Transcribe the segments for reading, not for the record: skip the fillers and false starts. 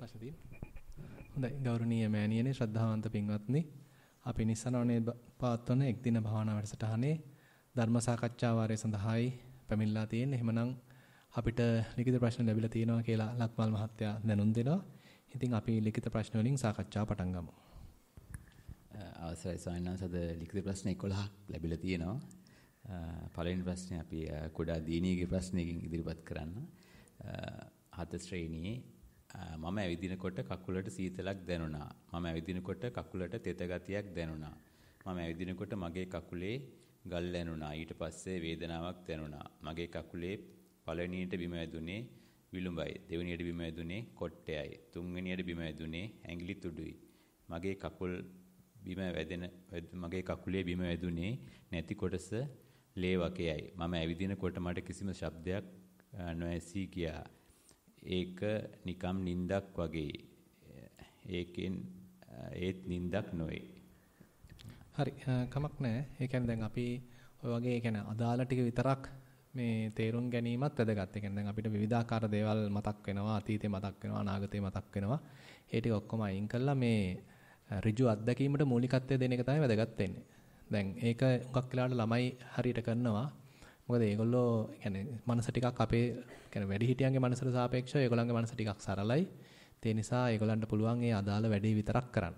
ප්‍රශ්න තියෙනවා. හොඳයි ගෞරවනීය මෑණියනි ශ්‍රද්ධාවන්ත පින්වත්නි අපි නිස්සනවනේ පවත්වන එක් දින භාවනා වැඩසටහනේ ධර්ම සාකච්ඡා වාරය සඳහායි පැමිණලා තියෙන්නේ. එහෙමනම් අපිට ලිඛිත ප්‍රශ්න ලැබිලා තියෙනවා කියලා ලක්මල් මහත්තයා දැනුම් දෙනවා. ඉතින් අපි ලිඛිත ප්‍රශ්න වලින් සාකච්ඡාව පටන් ගමු. අවසරයි ස්වාමීන් වහන්සේ අද ලිඛිත ප්‍රශ්න 11ක් ලැබිලා තියෙනවා. පළවෙනි ප්‍රශ්නේ අපි කුඩා දීනීගේ ප්‍රශ්නයකින් ඉදිරිපත් කරන්න. හත ශ්‍රේණියේ මම ඇවිදිනකොට කකුලට සීතලක් දැනුණා. මම ඇවිදිනකොට කකුලට තෙත ගතියක් දැනුණා. මම ඇවිදිනකොට මගේ කකුලේ ගල් ඇනුණා. ඊට පස්සේ වේදනාවක් දැනුණා. මගේ කකුලේ පළවෙනියට බිම වැදුනේ විලුඹයි. දෙවෙනියට බිම වැදුනේ කොට්ටයයි. තුන්වෙනියට බිම වැදුනේ ඇඟිලි තුඩුයි. මගේ කකුලේ බිම වැදුනේ නැති කොටස ලේ වකයයි. මම ඇවිදිනකොට මට කිසිම ශබ්දයක් නොඇසී ගියා. ඒක නිකම් නින්දක් වගේ. ඒත් නින්දක් නොවේ. හරි කමක් නැහැ. ඒ කියන්නේ දැන් අපි ඔය වගේ කියන්නේ අදාළ ටික විතරක් මේ තේරුම් ගැනීමත් වැදගත්. ඒ කියන්නේ දැන් අපිට විවිධාකාර දේවල් මතක් වෙනවා, අතීතේ මතක් වෙනවා, අනාගතේ මතක් වෙනවා. ඒ ටික ඔක්කොම අයින් කළා මේ ඍජු අත්දැකීමට මූලිකත්වය දෙන එක තමයි වැදගත් වෙන්නේ. දැන් ඒක හුඟක් වෙලාවට ළමයි හරියට කරනවා. මොකද ඒගොල්ලෝ කියන්නේ මනස ටිකක් අපේ කියන්නේ වැඩිහිටියන්ගේ මනසට සාපේක්ෂව ඒගොල්ලන්ගේ මනස ටිකක් සරලයි. ඒ නිසා ඒගොල්ලන්ට පුළුවන් ඒ අදාළ වැඩේ විතරක් කරන්න.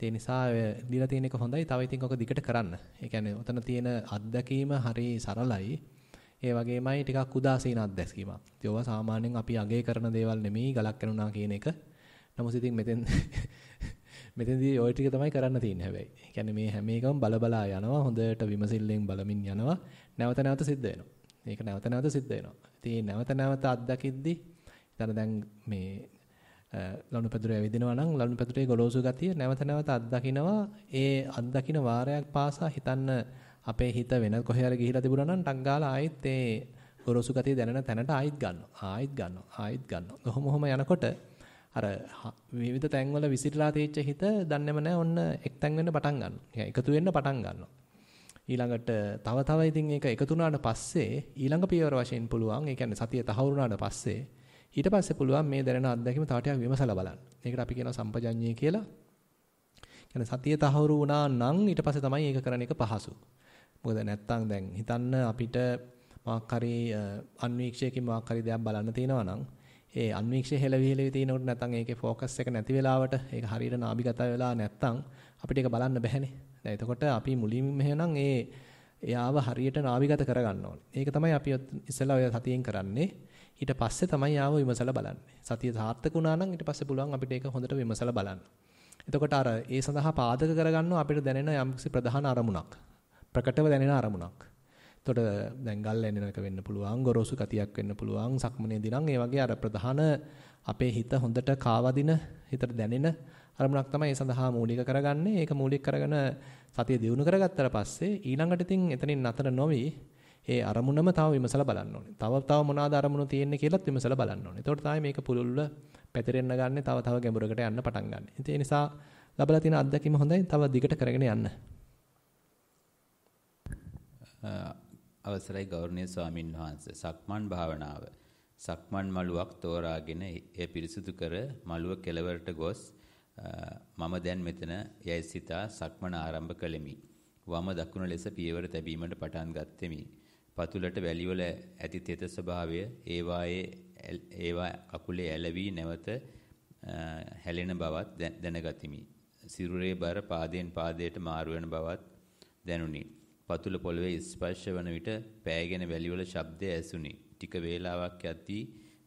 ඒ නිසා දීලා තියෙන එක හොඳයි. තව ඉතින් ඔක දිගට කරන්න. ඒ කියන්නේ උතන තියෙන අත්දැකීම හරි සරලයි. ඒ වගේමයි ටිකක් උදාසීන අත්දැකීමක්. ඒවා සාමාන්‍යයෙන් අපි අගය කරන දේවල් නෙමෙයි ගලක් කරුණා කියන එක. නමුත් ඉතින් මෙතෙන්දී ওই ටික තමයි කරන්න තියෙන්නේ හැබැයි. ඒ කියන්නේ මේ හැම එකම බලබලා යනවා. හොඳට විමසිල්ලෙන් බලමින් යනවා. නැවත නැවත සිද්ධ වෙනවා. ඒක නැවත නැවත සිද්ධ වෙනවා. ඉතින් නැවත නැවත අත්දකිද්දි ඊතන දැන් මේ ලණුපැදුරේ ඇවිදිනවා නම් ලණුපැදුරේ ගොරෝසු ගතිය නැවත නැවත අත්දකින්නවා. ඒ අත්දකින්න වාරයක් පාසා හිතන්න අපේ හිත වෙන කොහේ හරි ගිහිලා තිබුණා නම් ටක් ගාලා ආයෙත් ඒ ගොරෝසු ගතිය දැනෙන තැනට ආයෙත් ගන්නවා. කොහොම යනකොට අර විවිධ තැන්වල විසිරලා තියෙච්ච හිත දන්නේම නැහැ ඔන්න එක්තැන් වෙන්න පටන් ගන්නවා. එකතු වෙන්න පටන් ගන්නවා. ඊළඟට තව ඉතින් ඒක එකතු වුණාට පස්සේ ඊළඟ පියවර වශයෙන් පුළුවන්. ඒ කියන්නේ සතිය තහවුරු වුණාට පස්සේ ඊට පස්සේ පුළුවන් මේ දැනෙන අත්දැකීම තව ටිකක් විමසලා බලන්න. ඒකට අපි කියනවා සම්පජඤ්ඤය කියලා. කියන්නේ සතිය තහවුරු වුණා නම් ඊට පස්සේ තමයි ඒක කරන එක පහසු. මොකද නැත්තම් දැන් හිතන්න අපිට මොකක් හරි අන්වීක්ෂයකින් මොකක් හරි දෙයක් බලන්න තියෙනවා නම් ඒ අන්වීක්ෂය හෙලවිහෙලවි තියෙනකොට නැත්තම් ඒකේ ફોකස් එක නැති වෙලාවට ඒක හරියට නාභිගත වෙලා නැත්තම් අපිට ඒක බලන්න බැහැනේ. දැන් එතකොට අපි මුලින්ම එහෙනම් එයාව හරියට නාභිගත කරගන්න ඕනේ. ඒක තමයි අපි ඉස්සෙල්ලා ඔය සතියෙන් කරන්නේ. ඊට පස්සේ තමයි යාව විමසලා බලන්නේ. සතිය සාර්ථක වුණා නම් ඊට පස්සේ පුළුවන් අපිට ඒක හොඳට විමසලා බලන්න. එතකොට අර ඒ සඳහා පාදක කරගන්නවා අපිට දැනෙන යම්කිසි ප්‍රධාන අරමුණක්. ප්‍රකටව දැනෙන අරමුණක්. එතකොට දැන් ගල් ඇනෙන එක වෙන්න පුළුවන්, ගොරෝසු ගතියක් වෙන්න පුළුවන්, සක්මනේදී නම් ඒ වගේ අර ප්‍රධාන අපේ හිත හොඳට කාවදින, හිතට දැනෙන අරමුණක් තමයි ඒ සඳහා මූලික කරගන්නේ. ඒක මූලික කරගෙන සතිය දියුණු කරගත්තට පස්සේ ඊළඟට ඉතින් එතනින් නතර නොවි ඒ අරමුණම තව විමසලා බලන්න ඕනේ. තව මොනවාද අරමුණු තියෙන්නේ කියලාත් විමසලා බලන්න ඕනේ. එතකොට තමයි මේක පුළුල්ව පැතිරෙන්න ගන්න, තව ගැඹුරකට යන්න පටන් ගන්න. ඉතින් ඒ නිසා ලැබලා තියෙන අත්දැකීම හොඳයි. තව දිගට කරගෙන යන්න. අවසරයි ගෞරවනීය ස්වාමින් වහන්සේ. සක්මන් භාවනාව. සක්මන් මළුවක් තෝරාගෙන එය පිරිසුදු කර මළුව කෙළවරට ගොස් මම දැන් මෙතන යයි සිතා සක්මන ආරම්භ කළෙමි. වම දකුණ ලෙස පියවර තැබීමට පටන් ගත්ෙමි. පතුලට වැලිවල ඇති තෙත ස්වභාවය ඒවා කකුලේ ඇලවි නැවත හැලෙන බවත් දැනගතිමි. සිරුරේ බර පාදයෙන් පාදයට මාරු වෙන බවත් දැනුනි. පතුල පොළවේ ස්පර්ශ වන විට පෑගෙන වැලිවල ශබ්දය ඇසුනි. ටික වේලාවක් යද්දී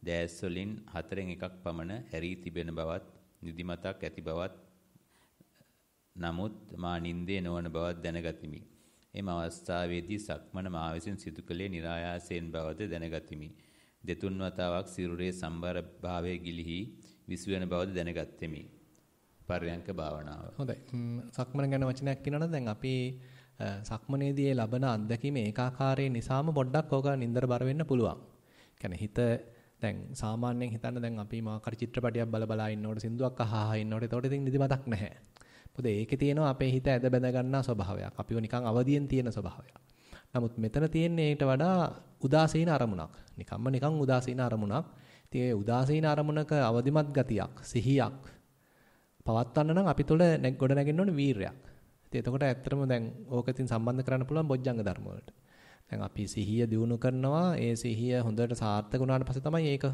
දැස් වලින් 4න් එකක් පමණ ඇරී තිබෙන බවත් නිදිමතක් ඇති බවත් නමුත් මා නින්දේ නොවන බවත් දැනගතිමි. එම අවස්ථාවේදී සක්මන මා විසින් සිදු කළේ નિરાයාසයෙන් බවද දැනගතිමි. දෙතුන් වතාවක් සිරුරේ සම්බර භාවයේ ගිලිහි විසුවන බවද දැනගත්ෙමි. පර්යංක භාවනාව. හොඳයි. සක්මන ගැන වචනයක් කියනවනම් දැන් අපි සක්මනේදී ලබන අත්දැකීම ඒකාකාරයේ නිසාම පොඩ්ඩක් ඕක නින්දර බර වෙන්න පුළුවන්. කියන්නේ හිත දැන් සාමාන්‍යයෙන් හිතන්න දැන් අපි මාකර චිත්‍රපටියක් බල ඉන්නකොට සින්දුවක් අහහා ඉන්නකොට ඒතකොට ඉතින් නිදිමතක් නැහැ. මොකද ඒකේ තියෙනවා අපේ හිත ඇද බැඳ ගන්නා ස්වභාවයක්. අපිව නිකන් අවදියෙන් තියෙන ස්වභාවයක්. නමුත් මෙතන තියෙන්නේ ඊට වඩා උදාසීන අරමුණක්. නිකන් උදාසීන අරමුණක්. ඉතින් ඒ උදාසීන අරමුණක අවදිමත් ගතියක්, සිහියක් පවත්වන්න නම් අපි තුළ ගොඩ නැගෙන්න ඕනේ වීරයක්. ඉතින් එතකොට ඇත්තටම දැන් ඕකකින් සම්බන්ධ කරන්න පුළුවන් බොජ්ජංග ධර්ම වලට. දැන් අපි සිහිය දියුණු කරනවා. ඒ සිහිය හොඳට සාර්ථක වුණාට පස්සේ තමයි ඒක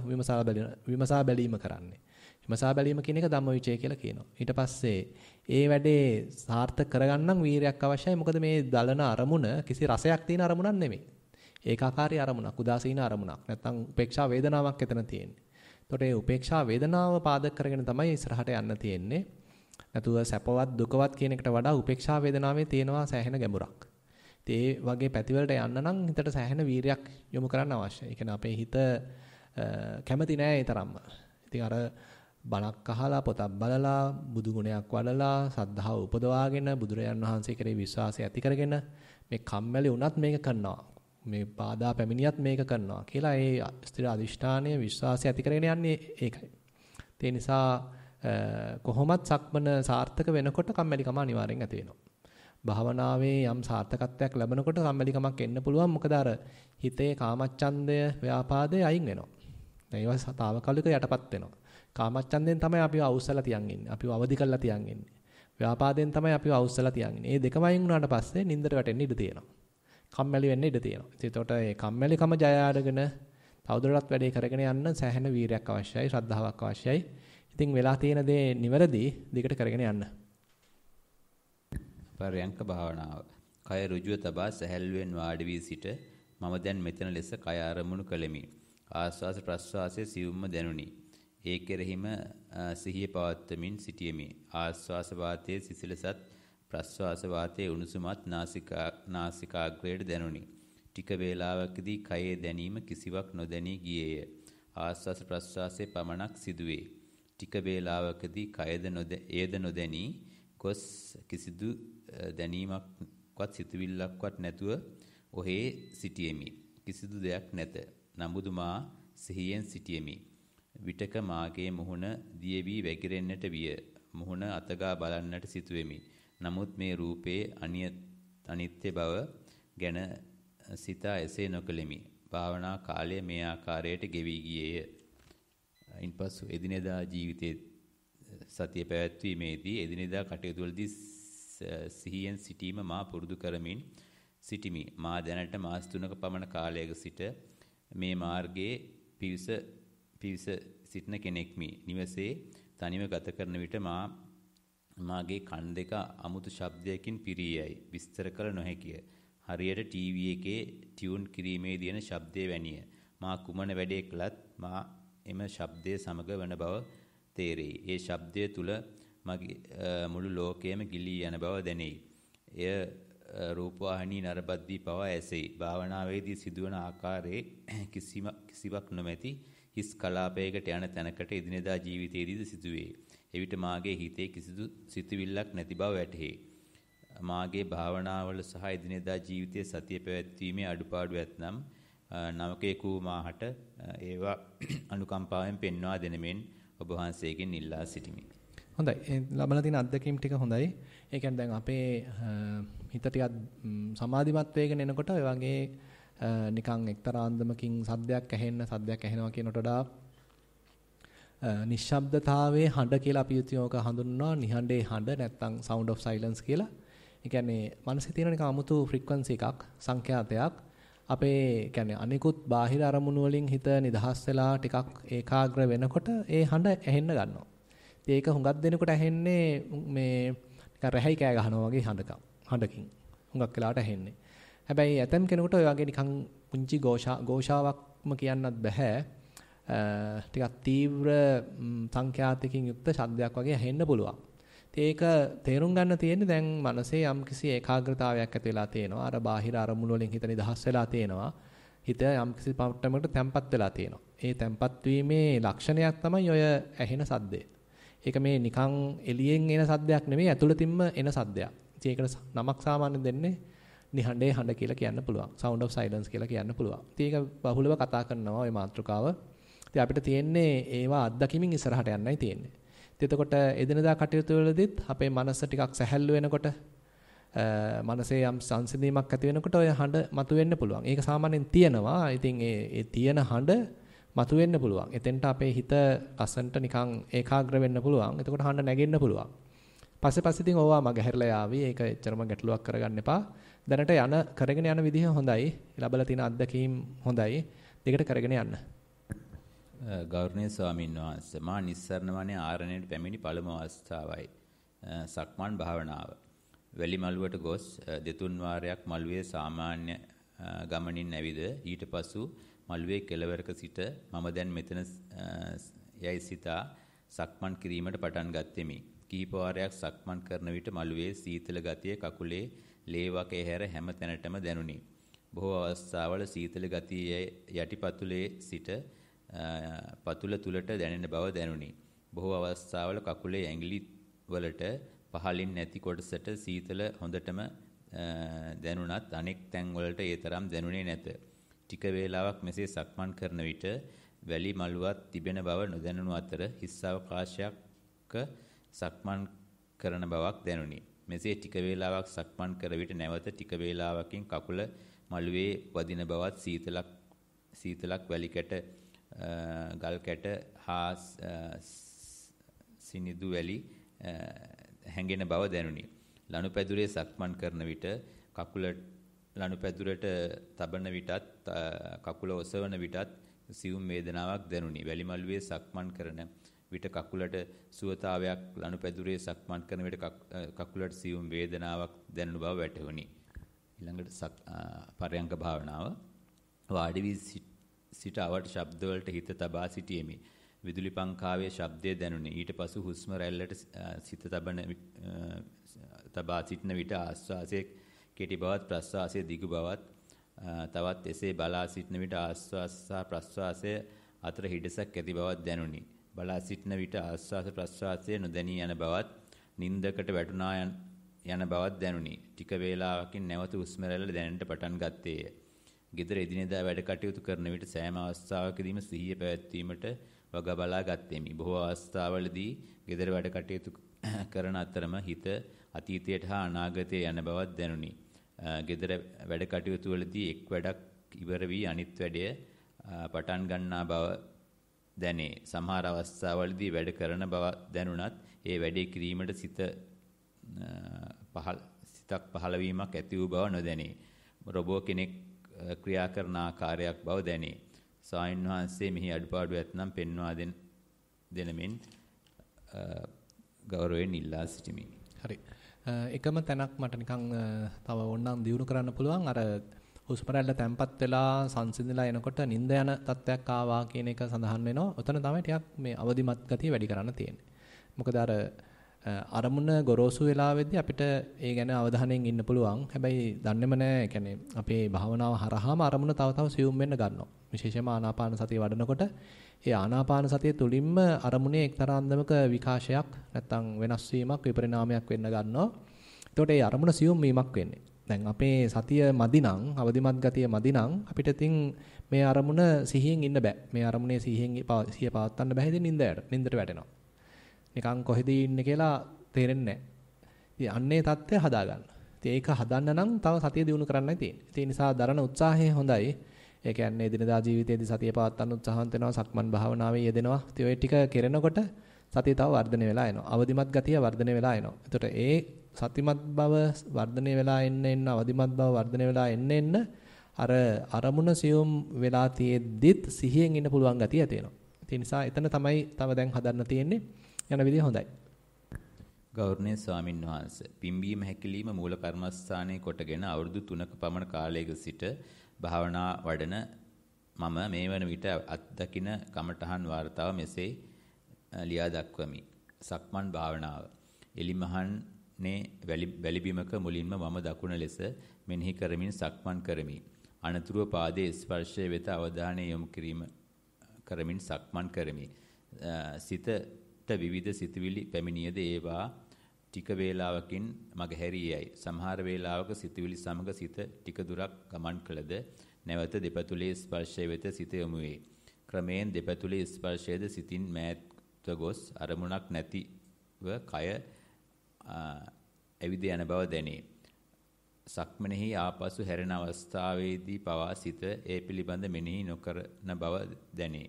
විමසා බැලීම කරන්නේ. විමසා බැලීම කියන එක ධම්මවිචය කියලා කියනවා. ඊට පස්සේ ඒ වැඩේ සාර්ථක කරගන්නම් වීරයක් අවශ්‍යයි. මොකද මේ දලන අරමුණ කිසි රසයක් තියෙන අරමුණක් නෙමෙයි. ඒකාකාරී අරමුණක්, උදාසීන අරමුණක්. නැත්තම් උපේක්ෂා වේදනාවක් එතන තියෙන්නේ. එතකොට මේ උපේක්ෂා වේදනාව පාදක කරගෙන තමයි ඉස්සරහට යන්න තියෙන්නේ. නැතුව සැපවත් දුකවත් කියන එකට වඩා උපේක්ෂා වේදනාවේ තියෙනවා සෑහෙන ගැඹුරක්. ඒ වගේ පැතිවලට යන්න නම් හිතට සෑහෙන වීරයක් යොමු කරන්න අවශ්‍යයි. ඒ කියන්නේ අපේ හිත කැමති නෑ ඒ තරම්ම. ඉතින් අර බණක් අහලා පොතක් බලලා බුදු ගුණයක් වඩලා සද්ධාව උපදවාගෙන බුදුරජාන් වහන්සේ කෙරෙහි විශ්වාසය ඇති කරගෙන මේ කම්මැලි වුණත් මේක කරනවා. මේ බාධා පැමිණියත් මේක කරනවා කියලා ඒ ස්ථිර අදිෂ්ඨානය විශ්වාසය ඇති කරගෙන යන්නේ ඒකයි. ඒ නිසා කොහොමත් සක්මන සාර්ථක වෙනකොට කම්මැලිකම අනිවාර්යෙන් ඇති වෙනවා. භාවනාවේ යම් සාර්ථකත්වයක් ලැබෙනකොට කම්මැලිකමක් එන්න පුළුවන්. මොකද අර හිතේ කාමච්ඡන්දය, ව්‍යාපාදය අයින් වෙනවා. දැන් ඒවා සතාවකාලික යටපත් වෙනවා. කාමච්ඡන්දයෙන් තමයි අපිව අවුස්සලා තියන් ඉන්නේ. අපිව අවදි කරලා තියන් ඉන්නේ. ව්‍යාපාදයෙන් තමයි අපිව අවුස්සලා තියන් ඉන්නේ. මේ දෙකම අයින් වුණාට පස්සේ නින්දට වැටෙන්න ඉඩ තියෙනවා. කම්මැලි වෙන්න ඉඩ තියෙනවා. ඒකට මේ කම්මැලිකම ජය අරගෙන තවදුරටත් වැඩේ කරගෙන යන්න සෑහෙන වීරයක් අවශ්‍යයි, ශ්‍රද්ධාවක් අවශ්‍යයි. ඉතින් වෙලා තියෙන දේ නිවැරදි දිගට කරගෙන යන්න. පරයන්ක භාවනාව. කය ඍජුව තබා සැහැල්ලුවෙන් වාඩි වී සිට මම දැන් මෙතන ලෙස කය ආරමුණු කළෙමි. ආස්වාස ප්‍රස්වාසයේ සියුම්ම දැනුනි. ඒ කෙරෙහිම සිහිය පවත්වමින් සිටියෙමි. ආස්වාස වාතයේ සිසිලසත් ප්‍රස්වාස වාතයේ උණුසුමත් නාසිකාග්‍රයට දැනුනි. ටික වේලාවකදී කයේ දැනීම කිසිවක් නොදැනී ගියේය. ආස්වාස ප්‍රස්වාසයේ පමණක් සිදුවේ. ටික වේලාවකදී එයද නොදැනී ගොස් කිසිදු දැනීමක්වත් සිතුවිල්ලක්වත් නැතුව ඔහේ සිටියෙමි. කිසිදු දෙයක් නැත. නමුදු මා සිහියෙන් සිටියෙමි. විටක මාගේ මුහුණ දිය වී වැగిරෙන්නට විය. මුහුණ අතගා බලන්නට සිටුවෙමි. නමුත් මේ රූපයේ අනිත්‍ය බව ගැන සිතා එසේ නොකළෙමි. භාවනා කාලය මේ ආකාරයට ගෙවී ගියේය. ඉන්පසු එදිනෙදා ජීවිතයේ සතිය පැවැත්වීමේදී එදිනෙදා කටයුතු වලදී සිහියෙන් සිටීම මා පුරුදු කරමින් සිටිමි. මා දැනට මාස 3ක පමණ කාලයක සිට මේ මාර්ගයේ පිවිස සිටින කෙනෙක්මි. නිවසේ තනිව ගත කරන විට මාගේ කන් දෙක අමුතු ශබ්දයකින් පිරී යයි. විස්තර කළ නොහැකිය. හරියට ටීවී එකේ ටියුන් කිරීමේ දින ශබ්දයේ වැනිය. මා කුමන වැඩේ කළත් මා එම ශබ්දයේ සමග වන බව තේරෙයි. ඒ ශබ්දය තුල මගේ මුළු ලෝකයම ගිලී යන බව දැනෙයි. එය රූපවාහිනී නරබද්දී පවා ඇසෙයි. භාවනාවේදී සිදුවන ආකාරයේ කිසිවක් නොමැති හිස් කලාපයකට යන තැනකට එදිනෙදා ජීවිතයේදී සිදුවේ. එවිට මාගේ හිතේ කිසිදු සිතුවිල්ලක් නැති බව වැටහේ. මාගේ භාවනාවල සහ එදිනෙදා ජීවිතයේ සතිය පැවැත්වීමේ අඩුපාඩු ඇතනම් නවකයෙකු මාහට ඒවා අනුකම්පාවෙන් පෙන්වා දෙනමෙන් ඔබ වහන්සේගෙන් ඉල්ලා සිටිමි. හොඳයි. ලබන දින අත්දැකීම් ටික හොඳයි. ඒ කියන්නේ දැන් අපේ හිත ටිකක් සමාධිමත් වේගෙන එනකොට ඔය වගේ නිකන් එක්තරා අන්දමකින් සද්දයක් ඇහෙනවා කියනට වඩා නිශ්ශබ්දතාවයේ හඬ කියලා අපි යෝක හඳුන්වනවා. නිහඬේ හඬ නැත්නම් sound of silence කියලා. ඒ කියන්නේ මනසේ තියෙන නිකන් අමුතු frequency එකක්, සංඛ්‍යාතයක්. අපේ කියන්නේ අනිකුත් බාහිර අරමුණු වලින් හිත නිදහස් වෙලා ටිකක් ඒකාග්‍ර වෙනකොට ඒ හඬ ඇහෙන්න ගන්නවා. ඉතින් ඒක හුඟක් දෙනකොට ඇහෙන්නේ මේ නිකන් රැහැයි කෑ ගහනවා වගේ හඬකින්. හුඟක් වෙලාවට ඇහෙන්නේ. හැබැයි ඇතම් කෙනෙකුට ඔය වගේ නිකන් පුංචි ഘോഷාවක්ම කියන්නත් බෑ. ටිකක් තීව්‍ර සංඛ්‍යාතකින් යුක්ත ශබ්දයක් වගේ ඇහෙන්න පුළුවන්. ඒක තේරුම් ගන්න තියෙන්නේ දැන් මනසේ යම්කිසි ඒකාග්‍රතාවයක් ඇති වෙලා තියෙනවා. අර බාහිර අරමුණු වලින් හිත නිදහස් වෙලා තියෙනවා. හිත යම්කිසි පමණකට තැම්පත් වෙලා තියෙනවා. ඒ තැම්පත් වීමේ ලක්ෂණයක් තමයි ඔය ඇහෙන සද්දය. ඒක මේ නිකන් එළියෙන් එන සද්දයක් නෙමෙයි ඇතුළතින්ම එන සද්දයක්. ඉතින් ඒකට නමක් සාමාන්‍යයෙන් දෙන්නේ නිහඬේ හඬ කියලා කියන්න පුළුවන්. sound of silence කියලා කියන්න පුළුවන්. ඉතින් ඒක බහුලව කතා කරනවා ওই මාතෘකාව. ඉතින් අපිට තියෙන්නේ ඒවා අත්දැකීමින් ඉස්සරහට යන්නයි තියෙන්නේ. එතකොට එදිනදා කටයුතු වලදීත් අපේ මනස ටිකක් සැහැල්ලු වෙනකොට මනසේ යම් සංසිඳීමක් ඇති වෙනකොට ඔය හඬ මතුවෙන්න පුළුවන්. ඒක සාමාන්‍යයෙන් තියෙනවා. ඉතින් ඒ තියෙන හඬ මතුවෙන්න පුළුවන්. එතෙන්ට අපේ හිත ලස්සන්ට නිකන් ඒකාග්‍ර වෙන්න පුළුවන්. එතකොට හඬ නැගෙන්න පුළුවන්. පස්සේ ඉතින් ඕවා මගහැරලා යාවි. ඒක එච්චරම ගැටලුවක් කරගන්න එපා. දැනට කරගෙන යන විදිහ හොඳයි. ලැබලා තියෙන අත්දැකීම් හොඳයි. දෙකට කරගෙන යන්න. ගෞරවනීය ස්වාමීන් වහන්සේ මා නිස්සරණ වනේ ආරණ්‍යයට පැමිණි පළමු අවස්ථාවයි. සක්මන් භාවනාව. වැලි මළුවට ගොස් දෙතුන් වාරයක් මළුවේ සාමාන්‍ය ගමනින් ඇවිද ඊට පසු මළුවේ කෙළවරක සිට මම දැන් මෙතන යයි සිතා සක්මන් කිරීමට පටන් ගත්ෙමි. කීප වාරයක් සක්මන් කරන විට මළුවේ සීතල ගතිය කකුලේ ලේවකේ හැර හැම තැනටම දැනුනි. බොහෝ අවස්ථාවල සීතල ගතිය යටිපතුලේ සිට පතුල තුලට දැනෙන බව දැනුනි. බොහෝ අවස්ථාවල කකුලේ ඇඟිලි වලට පහළින් නැති කොටසට සීතල හොඳටම දැනුණත් අනෙක් තැන් වලට ඒ තරම් දැනුනේ නැත. ටික වේලාවක් මෙසේ සක්මන් කරන විට වැලි මළුවක් තිබෙන බව නොදැනුණු අතර හිස් අවකාශයක සක්මන් කරන බවක් දැනුනි. මෙසේ ටික වේලාවක් සක්මන් කර විට නැවත ටික වේලාවකින් කකුල මළුවේ වදින බවත් සීතලක් වැලි කැට ගල් කැට හා සිනිදු වැලි හැඟෙන බව දැනුනි. ලනුපැදුරේ සක්මන් කරන විට කකුල ලනුපැදුරට තබන විටත් කකුල ඔසවන විටත් සියුම් වේදනාවක් දැනුනි. වැලි මළුවේ සක්මන් කරන විට කකුලට සුවතාවයක් ලනුපැදුරේ සක්මන් කරන විට කකුලට සියුම් වේදනාවක් දැනුන බව වැටහුණි. ඊළඟට පරයන්ක භාවනාව. වාඩි වී සිට අවට ශබ්දවලට හිත තබා සිටියෙමි. විදුලි පංකාවේ ශබ්දය දැනුනි. ඊට පසු හුස්ම රැල්ලට සිත තබා සිටින විට ආශ්වාසයේ කෙටි බවත් ප්‍රශ්වාසයේ දිගු බවත් තවත් එසේ බලා සිටින විට ආශ්වාස සහ ප්‍රශ්වාසය අතර හිඩසක් ඇති බවත් දැනුනි. බලා සිටින විට ආශ්වාස ප්‍රශ්වාසය නොදැනී යන බවත් නින්දකට වැටුණා යන බවත් දැනුනි. ටික වේලාවකින් නැවත හුස්ම රැල්ල දැනෙන්නට පටන් ගත්තේය. ගෙදර එදිනෙදා වැඩ කටයුතු කරන විට සෑම අවස්ථාවකදීම සිහිය පැවැත්වීමට වග බලා ගත්තෙමි. බොහෝ අවස්ථාවලදී ගෙදර වැඩ කටයුතු කරන අතරම හිත අතීතයට හා අනාගතයට යන බවක් දැනුනි. ගෙදර වැඩ කටයුතු වලදී එක් වැඩක් ඉවර වී අනිත් වැඩය පටන් ගන්නා බව දැනේ. සමහර අවස්ථාවලදී වැඩ කරන බව දැනුණත් ඒ වැඩේ කිරීමට සිතක් පහළවීමක් ඇති වූ බව නොදැනේ. රොබෝ කෙනෙක් ක්‍රියා කරන ආකාරයක් බව දැනේ. ස්වාමීන් වහන්සේ මෙහි අඩුපාඩු ඇතනම් පෙන්වා දෙනමින් ගෞරවයෙන් ඉල්ලා සිටිමි. හරි. එකම තැනක් මට නිකන් තව ඕනනම් දියුණු කරන්න පුළුවන්. අර හුස්ම රැල්ල තැම්පත් වෙලා සංසිඳලා එනකොට නිින්ද යන තත්ත්වයක් ආවා කියන එක සඳහන් වෙනවා. ඔතන තමයි ටිකක් මේ අවදිමත් ගතිය වැඩි කරන්න තියෙන්නේ. මොකද අර අරමුණ ගොරෝසු වෙලාවෙදී අපිට ඒ ගැන අවධානයෙන් ඉන්න පුළුවන්. හැබැයි දන්නේම නැහැ. ඒ කියන්නේ අපේ භාවනාව හරහාම අරමුණ තව සියුම් වෙන්න ගන්නවා. විශේෂයෙන්ම ආනාපාන සතිය වඩනකොට ඒ ආනාපාන සතිය තුලින්ම අරමුණේ එක්තරා අන්දමක විකාශයක් නැත්තම් වෙනස් වීමක් විපරිණාමයක් වෙන්න ගන්නවා. එතකොට ඒ අරමුණ සියුම් වීමක් වෙන්නේ. දැන් අපේ සතිය මදිනම් අවදිමත් ගතිය මදිනම් අපිට ඉතින් මේ අරමුණ සිහියෙන් ඉන්න බෑ. මේ අරමුණේ සිහිය පවත්වන්න බෑ. ඉතින් නින්දට වැටෙනවා. නිකන් කොහෙද ඉන්නේ කියලා තේරෙන්නේ නැහැ. ඉතින් අන්නේ தත්ත්වය හදාගන්න. ඉතින් ඒක හදන්න නම් තව සතිය දිනු කරන්නයි තියෙන්නේ. ඒ නිසා දරන උත්සාහය හොඳයි. ඒ කියන්නේ දිනදා ජීවිතයේදී සතිය පවත්වන්න උත්සාහන්ත වෙනවා, සක්මන් භාවනාවේ යෙදෙනවා. ඉතින් ඔය ටික කරනකොට සතිය තව වර්ධනය වෙලා එනවා. අවදිමත් ගතිය වර්ධනය වෙලා එනවා. එතකොට ඒ සතිමත් බව වර්ධනය වෙලා එන්න අවදිමත් බව වර්ධනය වෙලා එන්න අර අරමුණ සියුම් වෙලා තියෙද්දිත් සිහියෙන් ඉන්න පුළුවන් ගතිය ඇති වෙනවා. ඒ නිසා එතන තමයි තව දැන් හදන්න තියෙන්නේ. යන විදිය හොඳයි. ගෞරවනීය ස්වාමින් වහන්සේ පිම්බීම හැකිලිම මූල කර්මස්ථානයේ කොටගෙන අවුරුදු 3ක පමණ කාලයක සිට භාවනා වඩන මම මේ වන විට අත්දකින කමඨහන් වාර්තාව මෙසේ ලියා දක්වමි. සක්මන් භාවනාව. එලිමහන්නේ වැලි බිමක මුලින්ම මම දකුණ ලෙස මෙනෙහි කරමින් සක්මන් කරමි. අනතුරුව පාදයේ ස්පර්ශය වෙත අවධානය යොමු කරමින් සක්මන් කරමි. සිතට විවිධ සිතුවිලි පැමිණියද ඒවා ටික වේලාවකින් මගහැරියයි. සමහර වේලාවක සිතුවිලි සමග සිත ටික දුරක් ගමන් කළද නැවත දෙපතුලේ ස්පර්ශය වෙත සිත යොමු වේ. ක්‍රමයෙන් දෙපතුලේ ස්පර්ශයද සිතින් මෑත්ව ගොස් අරමුණක් නැතිව කය ඇවිද යන බව දැනේ. සක්මනෙහි ආපසු හැරෙන අවස්ථාවේදී පවා සිත ඒ පිළිබඳ මෙනෙහි නොකරන බව දැනේ.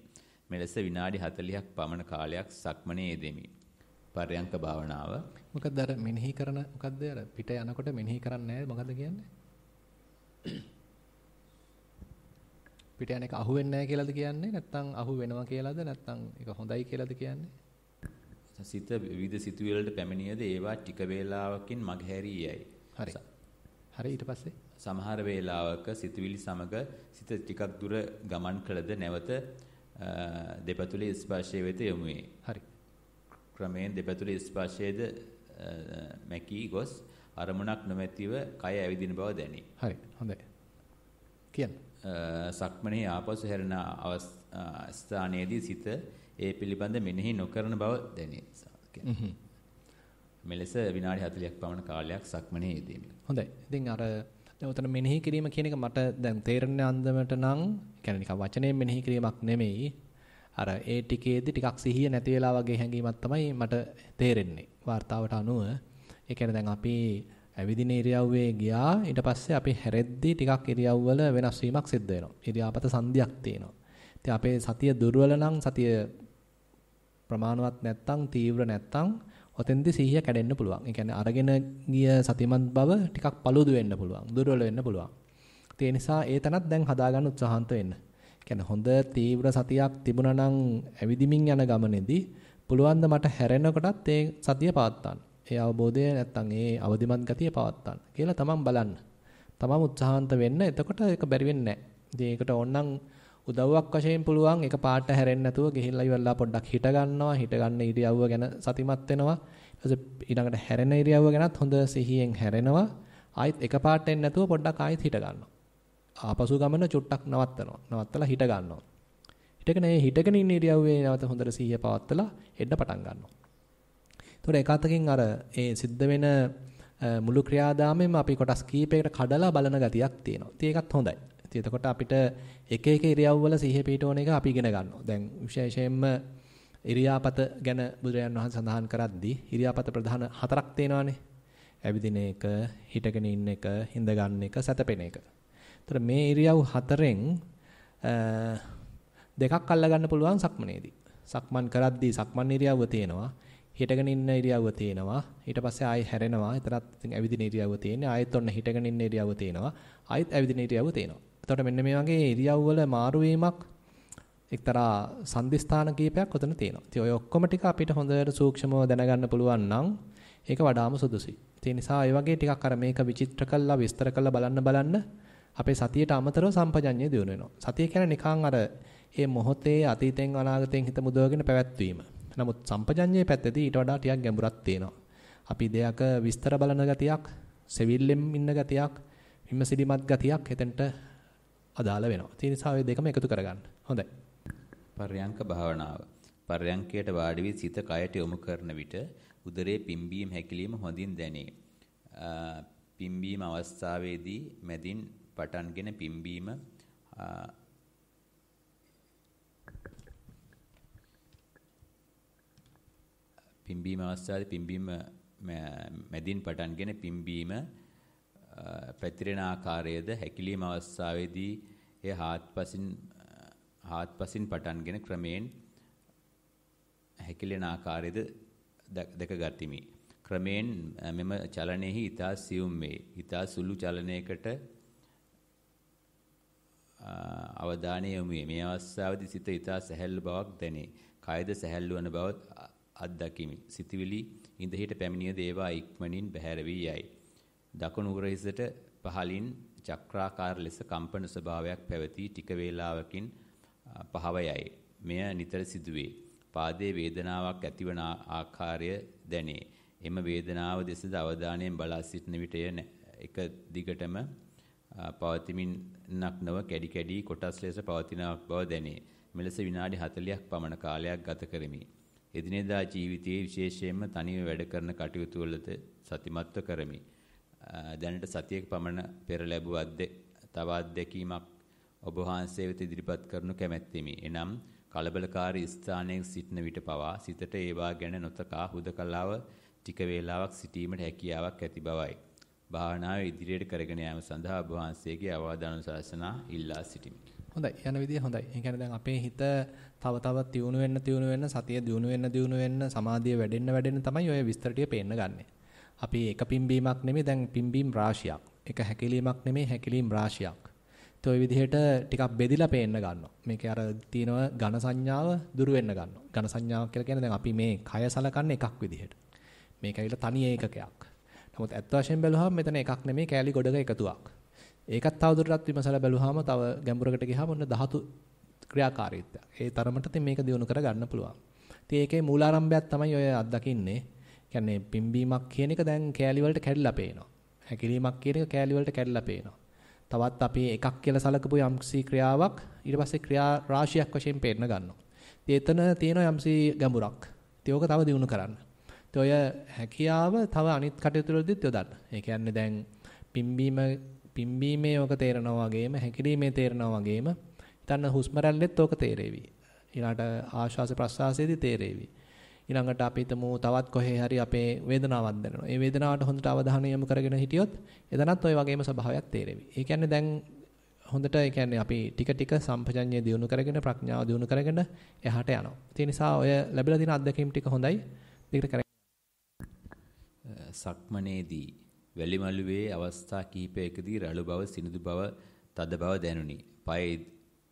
මෙලෙස විනාඩි 40ක් පමණ කාලයක් සක්මනේ යෙදෙමි. පර්යංක භාවනාව. මොකක්ද අර මෙනෙහි කරන මොකක්ද අර පිට යනකොට මෙනෙහි කරන්නේ නැහැ මොකද්ද කියන්නේ? පිට යන එක අහු වෙන්නේ නැහැ කියලාද කියන්නේ? නැත්නම් අහු වෙනවා කියලාද? නැත්නම් ඒක හොඳයි කියලාද කියන්නේ? සිත විවිධ සිතුවිලි වලට පැමිණියද ඒවා ටික වේලාවකින් මගහැරී යයි. හරි. හරි ඊට පස්සේ සමහර වේලාවක සිතුවිලි සමග සිත ටිකක් දුර ගමන් කළද නැවත දෙපතුලේ ස්පර්ශය වෙත යොමු වේ. හරි. ක්‍රමයෙන් දෙපතුලේ ස්පර්ශයේද මැකී ගොස් අරමුණක් නොමැතිව කය ඇවිදින බව දැනේ. හරි. හොඳයි. කියන්න. සක්මනේ ආපසු හැරෙන ස්ථානයේදී සිත ඒ පිළිබඳ මෙනෙහි නොකරන බව දැනේ. මෙලෙස විනාඩි 40ක් පමණ කාලයක් සක්මනේ යෙදෙමි. හොඳයි. ඉතින් අර දැන් උතන මෙනෙහි කිරීම කියන එක මට දැන් තේරෙන අන්දමට නම් කියන්නේ නිකන් වචනයෙන් මෙනෙහි කිරීමක් නෙමෙයි. අර ඒ ටිකේදී ටිකක් සිහිය නැති වෙලා වගේ හැඟීමක් තමයි මට තේරෙන්නේ. වார்த்தාවට අනුව ඒ කියන්නේ දැන් අපි ඇවිදින ඉරියව්වේ ගියා ඊට පස්සේ අපි හැරෙද්දී ටිකක් ඉරියව්වල වෙනස් වීමක් සිද්ධ වෙනවා. ඉරියාපත සංදියක් තියෙනවා. ඉතින් අපේ සතිය දුර්වල නම් සතිය ප්‍රමාණවත් නැත්තම් තීව්‍ර නැත්තම් ඔතෙන්දී සිහිය කැඩෙන්න පුළුවන්. ඒ කියන්නේ අරගෙන ගිය සතිමත් බව ටිකක් paludu වෙන්න පුළුවන්. දුර්වල වෙන්න පුළුවන්. ඒ නිසා ඒ තැනත් දැන් හදාගන්න උත්සාහන්ත වෙන්න. කියන්නේ හොඳ තීව්‍ර සතියක් තිබුණා නම් ඇවිදිමින් යන ගමනේදී පුළුවන් ද මට හැරෙනකොටත් ඒ සතිය පවත්වන්න. ඒ අවබෝධය නැත්තම් ඒ අවදිමත් ගතිය පවත්වන්න කියලා තමන් බලන්න. තමන් උත්සාහන්ත වෙන්න. එතකොට ඒක බැරි වෙන්නේ නැහැ. ඉතින් ඒකට ඕනනම් උදව්වක් වශයෙන් පුළුවන් එක පාට හැරෙන්න නැතුව ගිහිල්ලා ඉවරලා පොඩ්ඩක් හිට ගන්නවා. හිට ගන්න ඉරියව්ව ගැන සතිමත් වෙනවා. ඊට පස්සේ ඊළඟට හැරෙන ඉරියව්ව ගැනත් හොඳ සිහියෙන් හැරෙනවා. ආයෙත් එක පාට එන්න නැතුව පොඩ්ඩක් ආයෙත් හිට ගන්නවා. ආපසු ගමන චුට්ටක් නවත්තනවා. නවත්තලා හිට ගන්නවා. හිටගෙන ඒ හිටගෙන ඉන්න ඉරියව්වේ නැවත හොඳට සිහිය පවත්තලා එන්න පටන් ගන්නවා. ඒතකොට ඒකතකින් අර ඒ සිද්ධ වෙන මුළු ක්‍රියාදාමෙම අපි කොටස් කීපයකට කඩලා බලන ගතියක් තියෙනවා. ඉතින් ඒකත් හොඳයි. ඉතින් එතකොට අපිට එක එක ඉරියව්වල සිහිය පිටවන එක අපි ඉගෙන ගන්නවා. දැන් විශේෂයෙන්ම ඉරියාපත ගැන බුදුරජාන් වහන්සේ සඳහන් කරද්දී ඉරියාපත ප්‍රධාන 4ක් තියෙනවානේ. ඇවිදින එක, හිටගෙන ඉන්න එක, හිඳ ගන්න එක, සැතපෙන එක. ඒතර මේ ඉරියව් 4න් දෙකක් අල්ල ගන්න පුළුවන් සක්මනේදී. සක්මන් කරද්දී සක්මන් ඉරියව්ව තියෙනවා. හිටගෙන ඉන්න ඉරියව්ව තියෙනවා. ඊට පස්සේ ආයෙ හැරෙනවා. එතරම් ඉතින් ඇවිදින ඉරියව්ව තියෙන්නේ. ආයෙත් ඔන්න හිටගෙන ඉන්න ඉරියව්ව තියෙනවා. ආයෙත් ඇවිදින ඉරියව්ව තියෙනවා. එතකොට මෙන්න මේ වගේ ඉරියව්වල මාරු වීමක් එක්තරා සංදිස්ථාන කීපයක් උතන තියෙනවා. ඉතින් ඔය ඔක්කොම ටික අපිට හොඳට සූක්ෂමව දැනගන්න පුළුවන් නම් ඒක වඩාම සුදුසුයි. ඒ නිසා ඒ වගේ ටිකක් අර මේක විචිත්‍ර කළා විස්තර කළා බලන්න අපේ සතියට අමතරව සම්පජඤ්ඤය දියුණු වෙනවා. සතිය කියන්නේ නිකන් අර මේ මොහොතේ අතීතෙන් අනාගතෙන් හිත මුදවගෙන පැවැත්වීම. නමුත් සම්පජඤ්ඤයේ පැත්තේදී ඊට වඩා ටිකක් ගැඹුරක් තියෙනවා. අපි දෙයක විස්තර බලන ගතියක්, සෙවිල්ලෙම් ඉන්න ගතියක්, විමසිලිමත් ගතියක් එතෙන්ට අදාළ වෙනවා. ඒ නිසා ඔය දෙකම එකතු කරගන්න. හොඳයි. පර්යංක භාවනාව. පර්යංකයට වාඩි වී සිත කයට යොමු කරන විට උදරයේ පිම්බීම හැකිලිම හොඳින් දැනේ. පිම්බීම අවස්ථාවේදී මැදින් පටන්ගෙන පිම්බීම අවස්ථාවේ පිම්බීම මැදින් පටන්ගෙන පිම්බීම පැතිරෙන ආකාරයේද හැකිලීම අවස්ථාවේදී එය හාත්පසින් පටන්ගෙන ක්‍රමයෙන් හැකිලෙන ආකාරයේද දැක ගතිමි. ක්‍රමයෙන් මෙම චලනයේහි ඊතා සියුම් වේ. ඊතා සුළු චලනයකට අවධානය යොමු වේ. මේ අවස්ථාවේදී සිත ඊතා සැහැල්ලු බවක් දැනේ. කායද සැහැල්ලු වන බව අත්දකිමි. සිතවිලි ඉඳහිට පැමිණිය දේවා ඉක්මනින් බැහැර වී යයි. දකුණු උරහිසට පහළින් චක්‍රාකාර ලෙස කම්පන ස්වභාවයක් පැවති ටික වේලාවකින් පහව යයි. මෙය නිතර සිදුවේ. පාදයේ වේදනාවක් ඇතිවන ආකාරය දැනේ. එම වේදනාව දෙසද අවධානයෙන් බලා සිටින විට එක දිගටම පවතිමින්ක් නොව කැඩි කැඩි කොටස් ලෙස පවතිනක් බව දැනේ. මෙලෙස විනාඩි 40ක් පමණ කාලයක් ගත කරමි. එදිනෙදා ජීවිතයේ විශේෂයෙන්ම තනිව වැඩ කරන කටයුතු වලද සතිමත්ව කරමි. දැනට සතියක පමණ පෙර ලැබුව තව අත්දැකීමක් ඔබ වහන්සේ වෙත ඉදිරිපත් කරනු කැමැත්තෙමි. එනම් කලබලකාරී ස්ථානයක සිටින විට පවා සිතට ඒවා ගැන නොතකා හුදකලාව ටික වේලාවක් සිටීමට හැකියාවක් ඇති බවයි. භාවනාව ඉදිරියට කරගෙන යාම සඳහා ඔබ වහන්සේගේ අවවාදානුශාසනා ඉල්ලා සිටිමි. හොඳයි. යන විදිය හොඳයි. ඒ කියන්නේ දැන් අපේ හිත තව තවත් තියුණු වෙන්න සතිය දියුණු වෙන්න සමාධිය වැඩෙන්න තමයි ඔය විස්තර ටික පේන්න ගන්නෙ. අපි එක පිම්බීමක් නෙමෙයි දැන් පිම්බීම් රාශියක්. එක හැකිලීමක් නෙමෙයි හැකිලීම් රාශියක්. ඒ ඔය විදිහට ටිකක් බෙදිලා පේන්න ගන්නවා. මේකේ අර තියෙන ඝන සංඥාව දුරු වෙන්න ගන්නවා. ඝන සංඥාවක් කියලා කියන්නේ දැන් අපි මේ කය සලකන්නේ එකක් විදිහට. මේක ඇවිල්ලා තනි ඒකකයක්. නමුත් ඇත්ත වශයෙන් බැලුවහම මෙතන එකක් නෙමෙයි කෑලි ගොඩක එකතුවක්. ඒකත් තවදුරටත් විමසලා බැලුවාම තව ගැඹුරකට ගියාම ඔන්න ධාතු ක්‍රියාකාරීත්වය. ඒ තරමට ඉතින් මේක දියුණු කර ගන්න පුළුවන්. ඉතින් ඒකේ මූලාරම්භයක් තමයි ඔය අත්දකින්නේ. කියන්නේ පිම්බීමක් කියන එක දැන් කෑලි වලට කැඩිලා පේනවා. හැකිලීමක් කියන එක කෑලි වලට කැඩිලා පේනවා. තවත් අපි එකක් කියලා සලකපු යම්සි ක්‍රියාවක් ඊට පස්සේ ක්‍රියා රාශියක් වශයෙන් පේන්න ගන්නවා. ඉතින් එතන තියෙන යම්සි ගැඹුරක්. ඉතින් ඕක තව දියුණු කරන්න. ඉතින් ඔය හැකියාව තව අනිත් කටයුතු වලදීත් යොදන්න. ඒ කියන්නේ දැන් පිම්බීමේ ඕක තේරෙනවා වගේම හැකිලීමේ තේරෙනවා වගේම හිතන්න හුස්ම රැල්ලෙත් ඕක තේරෙවි. ඊළඟට ආශ්වාස ප්‍රශ්වාසයේදී තේරෙවි. ඊළඟට අපි හිතමු තවත් කොහේ හරි අපේ වේදනාවක් දැනෙනවා. ඒ වේදනාවට හොඳට අවධානය යොමු කරගෙන හිටියොත් එතනත් ওই වගේම ස්වභාවයක් තේරෙවි. ඒ කියන්නේ දැන් හොඳට ඒ කියන්නේ අපි ටික ටික සම්පජඤ්ඤය දියුණු කරගෙන ප්‍රඥාව දියුණු කරගෙන එහාට යනවා. ඒ නිසා ඔය ලැබිලා තියෙන අත්දැකීම් ටික හොඳයි. දිගට කරගෙන සක්මනේදී වැලිමලුවේ අවස්ථා කිහිපයකදී රළු බව, සිනිඳු බව, තද බව දැනුනි. පය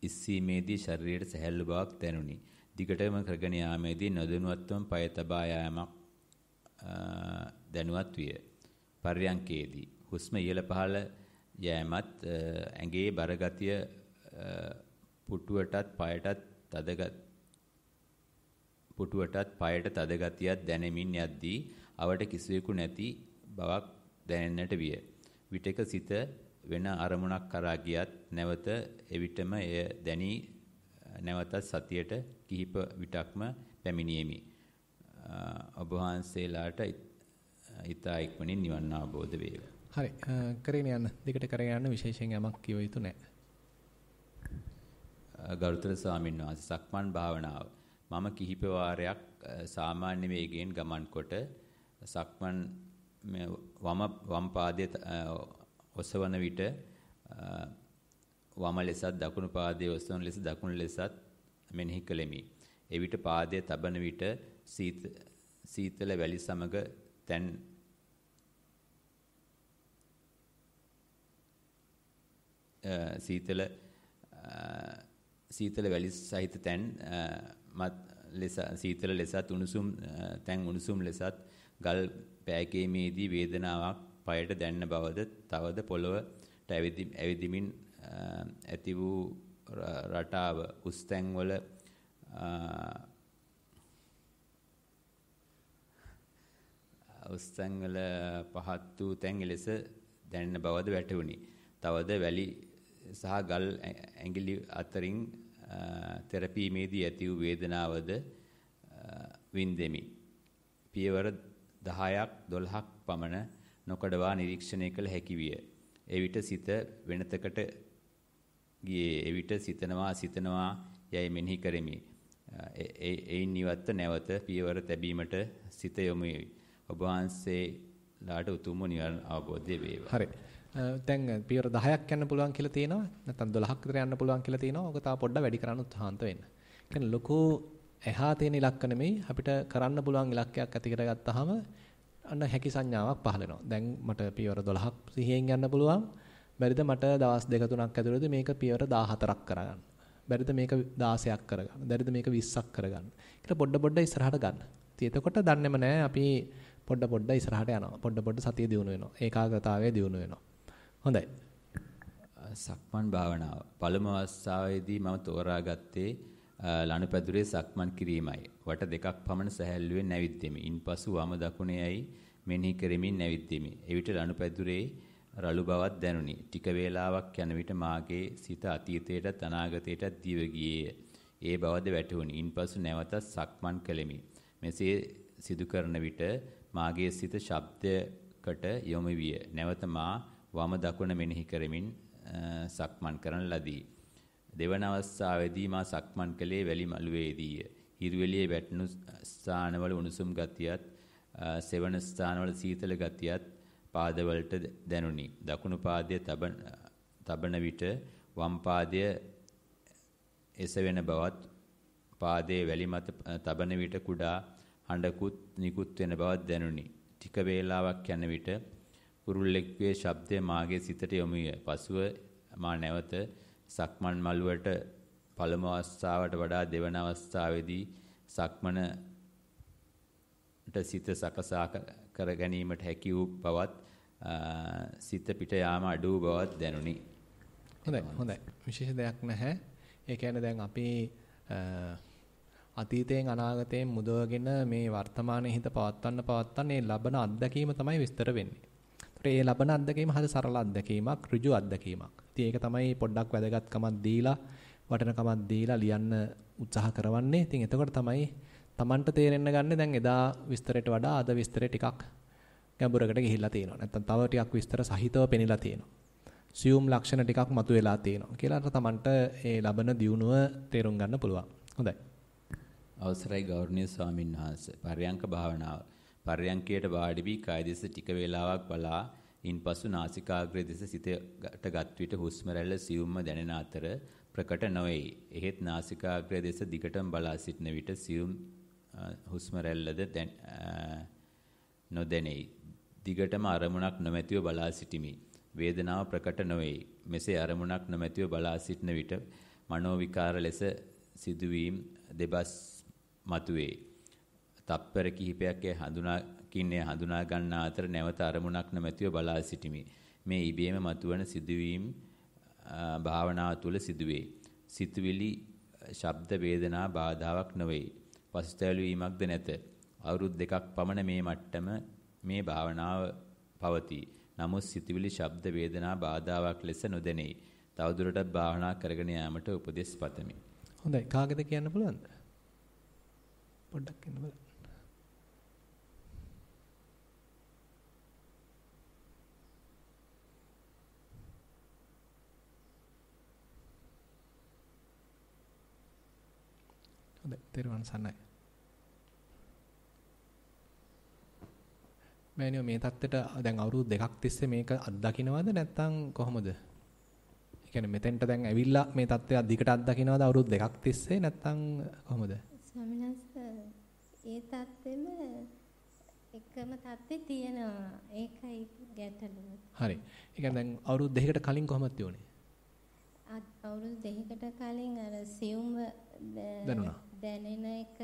ඉස්සීමේදී ශරීරයට සැහැල්ලු බවක් දැනුනි. දිගටම කරගෙන යාමේදී නොදැනුවත්වම පය තබා යාමක් දැනුවත් විය. පර්යංකේදී හුස්ම ඉහළ පහළ යෑමත් ඇඟේ බරගතිය පුටුවටත් පයට තද ගතියක් දැනෙමින් යද්දී අවට කිසිවෙකු නැති බවක් දැනෙන්නට විය. විටක සිත වෙන අරමුණක් කරා ගියත් නැවත එවිටම එය දැනී නැවතත් සතියට කිහිප විටක්ම පැමිණියෙමි. ඔබ වහන්සේලාට ඊතා ඉක්මනින් නිවන් අවබෝධ වේවා. හරි. කරගෙන යන්න. දිගට කරගෙන යන්න විශේෂයෙන් යමක් කිය යුතු නැහැ. ගරුතර ස්වාමීන් වහන්සේ සක්මන් භාවනාව මම කිහිප වාරයක් සාමාන්‍ය වේගයෙන් ගමන් කොට සක්මන් වම් පාදයේ ඔසවන විට වම ලෙසත් දකුණු පාදයේ ඔසවන ලෙස දකුණු ලෙසත් මෙනෙහි කළෙමි. එවිට පාදයේ තබන විට සීතල වැලි සමග තැන් සීතල වැලි සහිත තැන් ලෙස සීතල ලෙසත් උණුසුම් තැන් උණුසුම් ලෙසත් ගල් පෑගීමේදී වේදනාවක් පයට දැනෙන බවද තවද පොළවට ඇවිදිමින් ඇති වූ රටාව උස් තැන්වල පහත් වූ තැන් ලෙස දැනෙන බවද වැටහුණි. තවද වැලි සහ ගල් ඇඟිලි අතරින් තෙරපීමේදී ඇති වූ වේදනාවද වින්දෙමි. පියවර 10ක් 12ක් පමණ නොකඩවා නිරීක්ෂණය කළ හැකි විය. එවිට සිත වෙනතකට ගියේ. එවිට සිතනවා යයි මෙනෙහි කරමි. එයින් නිවත්ව නැවත පියවර තැබීමට සිත යොමු වේ. ඔබ වහන්සේලාට උතුම් නිවන අවබෝධය වේවා. හරි. දැන් පියවර 10ක් යන්න පුළුවන් කියලා තියෙනවා. නැත්නම් 12ක් විතර යන්න පුළුවන් කියලා තියෙනවා. ඔක තව පොඩ්ඩක් වැඩි කරන්න උත්සාහන්ත වෙන්න. කියන්නේ ලොකු එහා තියෙන ඉලක්ක නෙමෙයි අපිට කරන්න පුළුවන් ඉලක්කයක් ඇති කරගත්තාම අන්න හැකි සංඥාවක් පහළ වෙනවා. දැන් මට පියවර 12ක් සිහියෙන් යන්න පුළුවන්. බැරිද මට දවස් 2-3ක් ඇතුළතදී මේක පියවර 14ක් කරගන්න. බැරිද මේක 16ක් කරගන්න. බැරිද මේක 20ක් කරගන්න. ඒක පොඩ ඉස්සරහට ගන්න. ඉතින් එතකොට දන්නේම නැහැ අපි පොඩ ඉස්සරහට යනවා. පොඩ සතිය දියුණු වෙනවා. ඒකාග්‍රතාවය දියුණු වෙනවා. හොඳයි. සක්මන් භාවනාව. පළමු අවස්ථාවේදී මම තෝරාගත්තේ ලනුපැදුරේ සක්මන් කිරීමයි. වට දෙකක් පමණ සැහැල්ලුවෙන් නැවිද්දෙමි. ඉන්පසු වම දකුණේයි මෙනෙහි කරමින් නැවිද්දෙමි. එවිට ලනුපැදුරේ රළු බවක් දැනුනි. ටික වේලාවක් යන විට මාගේ සිත අතීතයටත් අනාගතයටත් දිව ගියේය. ඒ බවද වැටහුණි. ඉන්පසු නැවතත් සක්මන් කළෙමි. මෙසේ සිදු කරන විට මාගේ සිත ශබ්දයකට යොමු විය. නැවත මා වම දකුණ මෙනෙහි කරමින් සක්මන් කරන ලදී. දෙවන අවස්ථාවේදී මා සක්මන් කළේ වැලි මළුවේදීය. හිරුවෙලියේ වැටුණු ස්ථානවල උණුසුම් ගතියත්, සෙවන ස්ථානවල සීතල ගතියත් පාදවලට දැනුනි. දකුණු පාදයේ තබන විට වම් පාදයේ එසවෙන බවත් පාදයේ වැලි මත තබන විට කුඩා හඬකුත් නිකුත් වෙන බවත් දැනුනි. ටික වේලාවක් යන විට කුරුල්ලෙක්ගේ ශබ්දය මාගේ සිතට යොමු විය. පසුව මා නැවත සක්මන් මළුවට පළමු අවස්ථාවට වඩා දෙවන අවස්ථාවේදී සක්මනට සිත සකසා කර ගැනීමට හැකි වූ බවත් සිත පිට යාම අඩු වූ බවත් දැනුනි. හොඳයි. විශේෂ දෙයක් නැහැ. ඒ කියන්නේ දැන් අපි අතීතයෙන් අනාගතයෙන් මුදවගෙන මේ වර්තමානයේ හිත පවත්වන්න මේ ලබන අත්දැකීම තමයි විස්තර වෙන්නේ. ඒතර මේ ලබන අත්දැකීම හරි සරල අත්දැකීමක්, ඍජු අත්දැකීමක්. ඉතින් ඒක තමයි පොඩ්ඩක් වැදගත්කමක් දීලා, වටිනකමක් දීලා ලියන්න උත්සාහ කරවන්නේ. ඉතින් එතකොට තමයි Tamanට තේරෙන්න ගන්න දැන් එදා විස්තරයට වඩා අද විස්තරේ ටිකක් ගැඹුරකට ගිහිල්ලා තියෙනවා. නැත්තම් තව ටිකක් විස්තර සහිතව පෙනිලා තියෙනවා. සියුම් ලක්ෂණ ටිකක් මතුවලා තියෙනවා කියලා අර Tamanට ඒ ලබන දියුණුව තේරුම් ගන්න පුළුවන්. හොඳයි. අවසරයි ගෞරවනීය ස්වාමීන් වහන්සේ. පර්යංක භාවනාව. පර්යංකයට වාඩි වී කය දෙස ටික වේලාවක් බලා ඉන්පසු නාසිකාග්‍රය දෙස සිතටගත් විට හුස්ම රැල්ල සියුම්ම දැනෙන අතර ප්‍රකට නොවේ. එහෙත් නාසිකාග්‍රය දෙස දිගටම බලා සිටන විට සියුම් හුස්ම රැල්ලද නොදැනේ. දිගටම අරමුණක් නොමැතිව බලා සිටිමි. වේදනාව ප්‍රකට නොවේ. මෙසේ අරමුණක් නොමැතිව බලා සිටන විට මනෝ විකාර ලෙස සිදුවීම් දෙබස් මතුවේ. තප්පර කිහිපයක් හඳුනා ගන්නා අතර නැවත අරමුණක් නොමැතිව බලා සිටිමි. මේ ඉබේම මතුවන සිදුවීම් භාවනාව තුළ සිදුවේ. සිතුවිලි ශබ්ද වේදනා බාධාවක් නොවේ. පසුතැවිලි වීමක්ද නැත. අවුරුදු 2ක් පමණ මේ මට්ටම මේ භාවනාව පවතී. නමුත් සිතුවිලි ශබ්ද වේදනා බාධාවක් ලෙස නොදැනේ. තවදුරටත් භාවනා කරගෙන යාමට උපදෙස් පතමි. හොඳයි. කාගෙද කියන්න පුළුවන්ද? පොඩ්ඩක් කියන්න බලන්න. හොඳයි. තේරුවන් සන්නයි. මෑනියෝ මේ தත්තෙට දැන් අවුරුදු 2ක් තිස්සේ මේක අත්දකින්නවද නැත්නම් කොහොමද? ඒ කියන්නේ මෙතෙන්ට දැන් ඇවිල්ලා මේ தත්තය අධිකට අත්දකින්නවද අවුරුදු 2ක් තිස්සේ නැත්නම් කොහොමද? ස්වාමීන් වහන්සේ ඒ தත්තෙම එකම தත්තේ තියෙනවා. ඒකයි ගැටලුව. හරි. ඒ කියන්නේ දැන් අවුරුදු 2කට කලින් කොහොමද තියුනේ? අවුරුදු 2කට කලින් අර සියුම්ව දැනෙන එක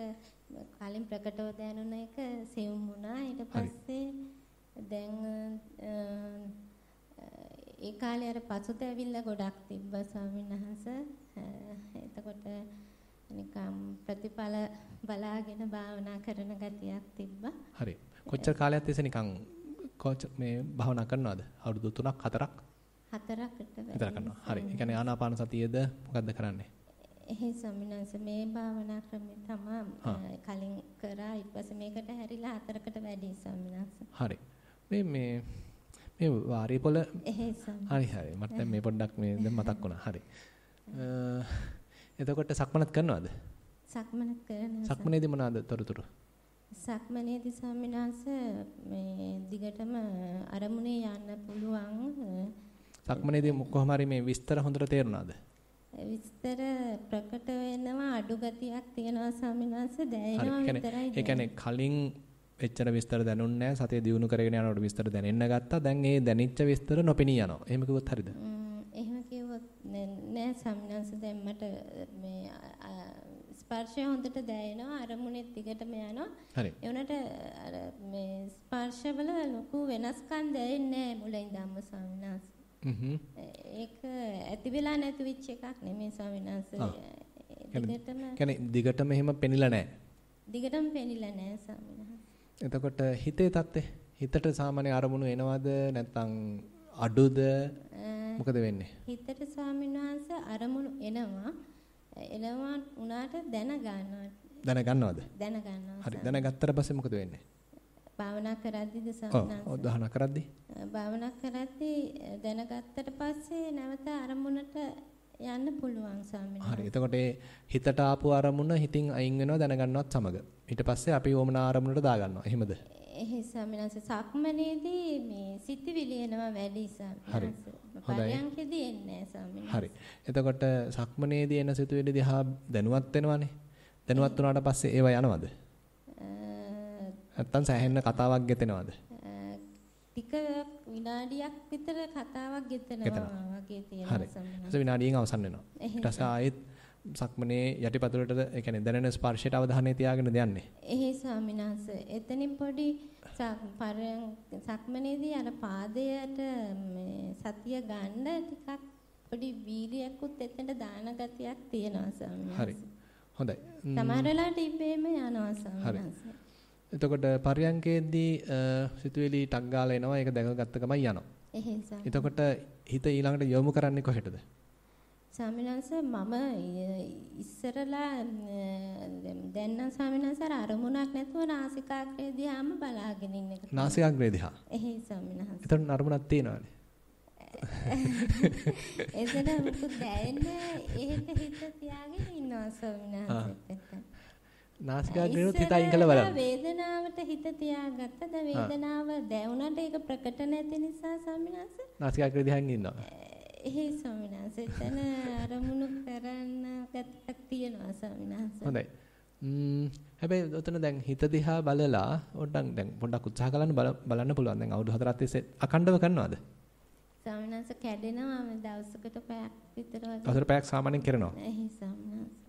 කලින් ප්‍රකටව දැනුන එක සියුම් වුණා. ඊට පස්සේ දැන් ඒ කාලේ අර පසුතැවිල්ල ගොඩක් තිබ්බා ස්වාමීන් වහන්සේ. එතකොට නිකම් ප්‍රතිඵල බලාගෙන භාවනා කරන ගතියක් තිබ්බා. හරි. කොච්චර කාලයක් තිස්සේ නිකන් මේ භාවනා කරනවද? අවුරුදු 3ක් 4ක්? 4කට විතර කරනවා. හරි. ඒ කියන්නේ ආනාපාන සතියේද මොකද්ද කරන්නේ? එහෙයි ස්වාමීන් වහන්සේ මේ භාවනා ක්‍රමය තමයි කලින් කරා. ඊට පස්සේ මේකට හැරිලා 4කට වැඩි ස්වාමීන් වහන්සේ. හරි. මේ වාරේ පොළ එහෙයි ස්වාමීන්. හරි. මට දැන් මේ පොඩ්ඩක් මේ දැන් මතක් වුණා. හරි. එතකොට සක්මනත් කරනවද? සක්මනත් කරනවා. සක්මනේදී මොනවාද තොරතුරු? සක්මනේදී ස්වාමීන් වහන්සේ මේ දිගටම අරමුණේ යන්න පුළුවන්. සක්මනේදී කොහොම හරි මේ විස්තර හොඳට තේරුණාද? විස්තර ප්‍රකට වෙනවා අඩු ගතියක් තියෙනවා ස්වාමීන් වහන්සේ දැනෙනවා විතරයි. ඒ කියන්නේ කලින් එච්චර විස්තර දැනුන්නේ නැහැ. සතිය දිනු කරගෙන යනකොට විස්තර දැනෙන්න ගත්තා. දැන් ඒ දැනෙච්ච විස්තර නොපෙනී යනවා. එහෙම කිව්වොත් හරියද? එහෙම කිව්වොත් නෑ ස්වාමීන් වහන්සේ දැන් මට මේ ස්පර්ශය හොඳට දැනෙනවා. අරමුණෙත් දිගටම යනවා. හරි. ඒ උනට අර මේ ස්පර්ශවල ලොකු වෙනස්කම් දැනෙන්නේ නැහැ මුලින්දම ස්වාමීන් වහන්සේ. ඒක ඇති වෙලා නැති වෙච්ච එකක් නෙමෙයි ස්වාමීන් වහන්සේ. දිගටම එහෙම පෙනිලා නැහැ. දිගටම පෙනිලා නැහැ ස්වාමීන් වහන්සේ. එතකොට හිතේ තත්ත්වය හිතට සාමාන්‍ය අරමුණු එනවද නැත්නම් අඩුද මොකද වෙන්නේ? හිතට ස්වාමීන් වහන්සේ අරමුණු එනවා උනාට දැනගන්නවද? දැනගන්නවා. හරි. දැනගත්තට පස්සේ මොකද වෙන්නේ? භාවනා කරද්දිද ස්වාමීන් වහන්සේ? භාවනා කරද්දි? භාවනා කරද්දි දැනගත්තට පස්සේ නැවත අරමුණට යන්න පුළුවන් ස්වාමීන් වහන්සේ. හරි. එතකොට හිතට ආපු අරමුණ හිතින් අයින් වෙනවා දැනගන්නවත් සමග. ඊට පස්සේ අපි වොමනා අරමුණට දාගන්නවා. එහෙමද? එහෙයි ස්වාමීන් වහන්සේ සක්මනේදී මේ සිතවිලි එනවා වැඩි ස්වාමීන් වහන්සේ. පරයන්කේදී එන්නේ නැහැ ස්වාමීන් වහන්සේ. හරි. එතකොට සක්මනේදී එන සිතුවිලි දිහා දැනුවත් වෙනවනේ. දැනුවත් වුණාට පස්සේ ඒව යනවද? නැත්තම් සෑහෙන්න කතාවක් ගෙතෙනවද? ටික විනාඩියක් විතර කතාවක් ගෙතෙනවා වගේ තියෙනවා ස්වාමීන් වහන්සේ. විනාඩියෙන් අවසන් වෙනවා. ඊට පස්සේ ආයෙත් සක්මනේ යටිපතුලට ඒ කියන්නේ දැනෙන ස්පර්ශයට අවධානය තියාගෙන යන්නේ. එහෙයි ස්වාමීන් වහන්සේ. එතනින් පොඩි සක්මනේදී අර පාදයට මේ සතිය ගන්න ටිකක් පොඩි වීර්යයක්ුත් එතනට දාන ගතියක් තියෙනවා ස්වාමීන් වහන්සේ. හරි. හොඳයි. සමහර වෙලාවට ඉබේම යනවා ස්වාමීන් වහන්සේ. එතකොට පරයන්කේදී සිතුවිලි ටක් ගාලා එනවා. ඒක දැකගත්ත ගමන් යනවා. එහෙයි ස්වාමීන්. එතකොට හිත ඊළඟට යොමු කරන්නේ කොහෙටද? ස්වාමීන් වහන්සේ මම ඉස්සරලා දැන් නම් ස්වාමීන් වහන්සේ අරමුණක් නැතුව නාසිකාග්‍රේ දිහාම බලාගෙන ඉන්න එක. නාසිකාග්‍රේ දිහා. එහෙයි ස්වාමීන් වහන්සේ. එතන අරමුණක් තියෙනවානේ. එතන මුකුත් දැනෙන්නේ එහෙට හිත තියාගෙන ඉන්නවා ස්වාමීන් වහන්සේ. නාසිකාග්‍රේනොත් හිත අයින් කළා බලන්න. වේදනාවට හිත තියාගත්තද වේදනාව දැනුණාට ඒක ප්‍රකට නැති නිසා ස්වාමීන් වහන්සේ. නාසිකාග්‍රේ දිහාන් ඉන්නවා. එහෙයි ස්වාමීන් වහන්සේ. එතන අරමුණු කරන්න ගැටක් තියෙනවා ස්වාමීන් වහන්සේ. හොඳයි. හැබැයි උතන දැන් හිත දිහා බලලා පොඩ්ඩක් උත්සාහ කරන්න බලන්න පුළුවන්. දැන් අවුරුදු 4ක් තිස්සේ අඛණ්ඩව කරනවද? ස්වාමීන් වහන්සේ කැඩෙනවා දවසකට පැයක් විතර වගේ. අවුරුදු පැයක් සාමාන්‍යයෙන් කරනවා. එහෙයි ස්වාමීන් වහන්සේ.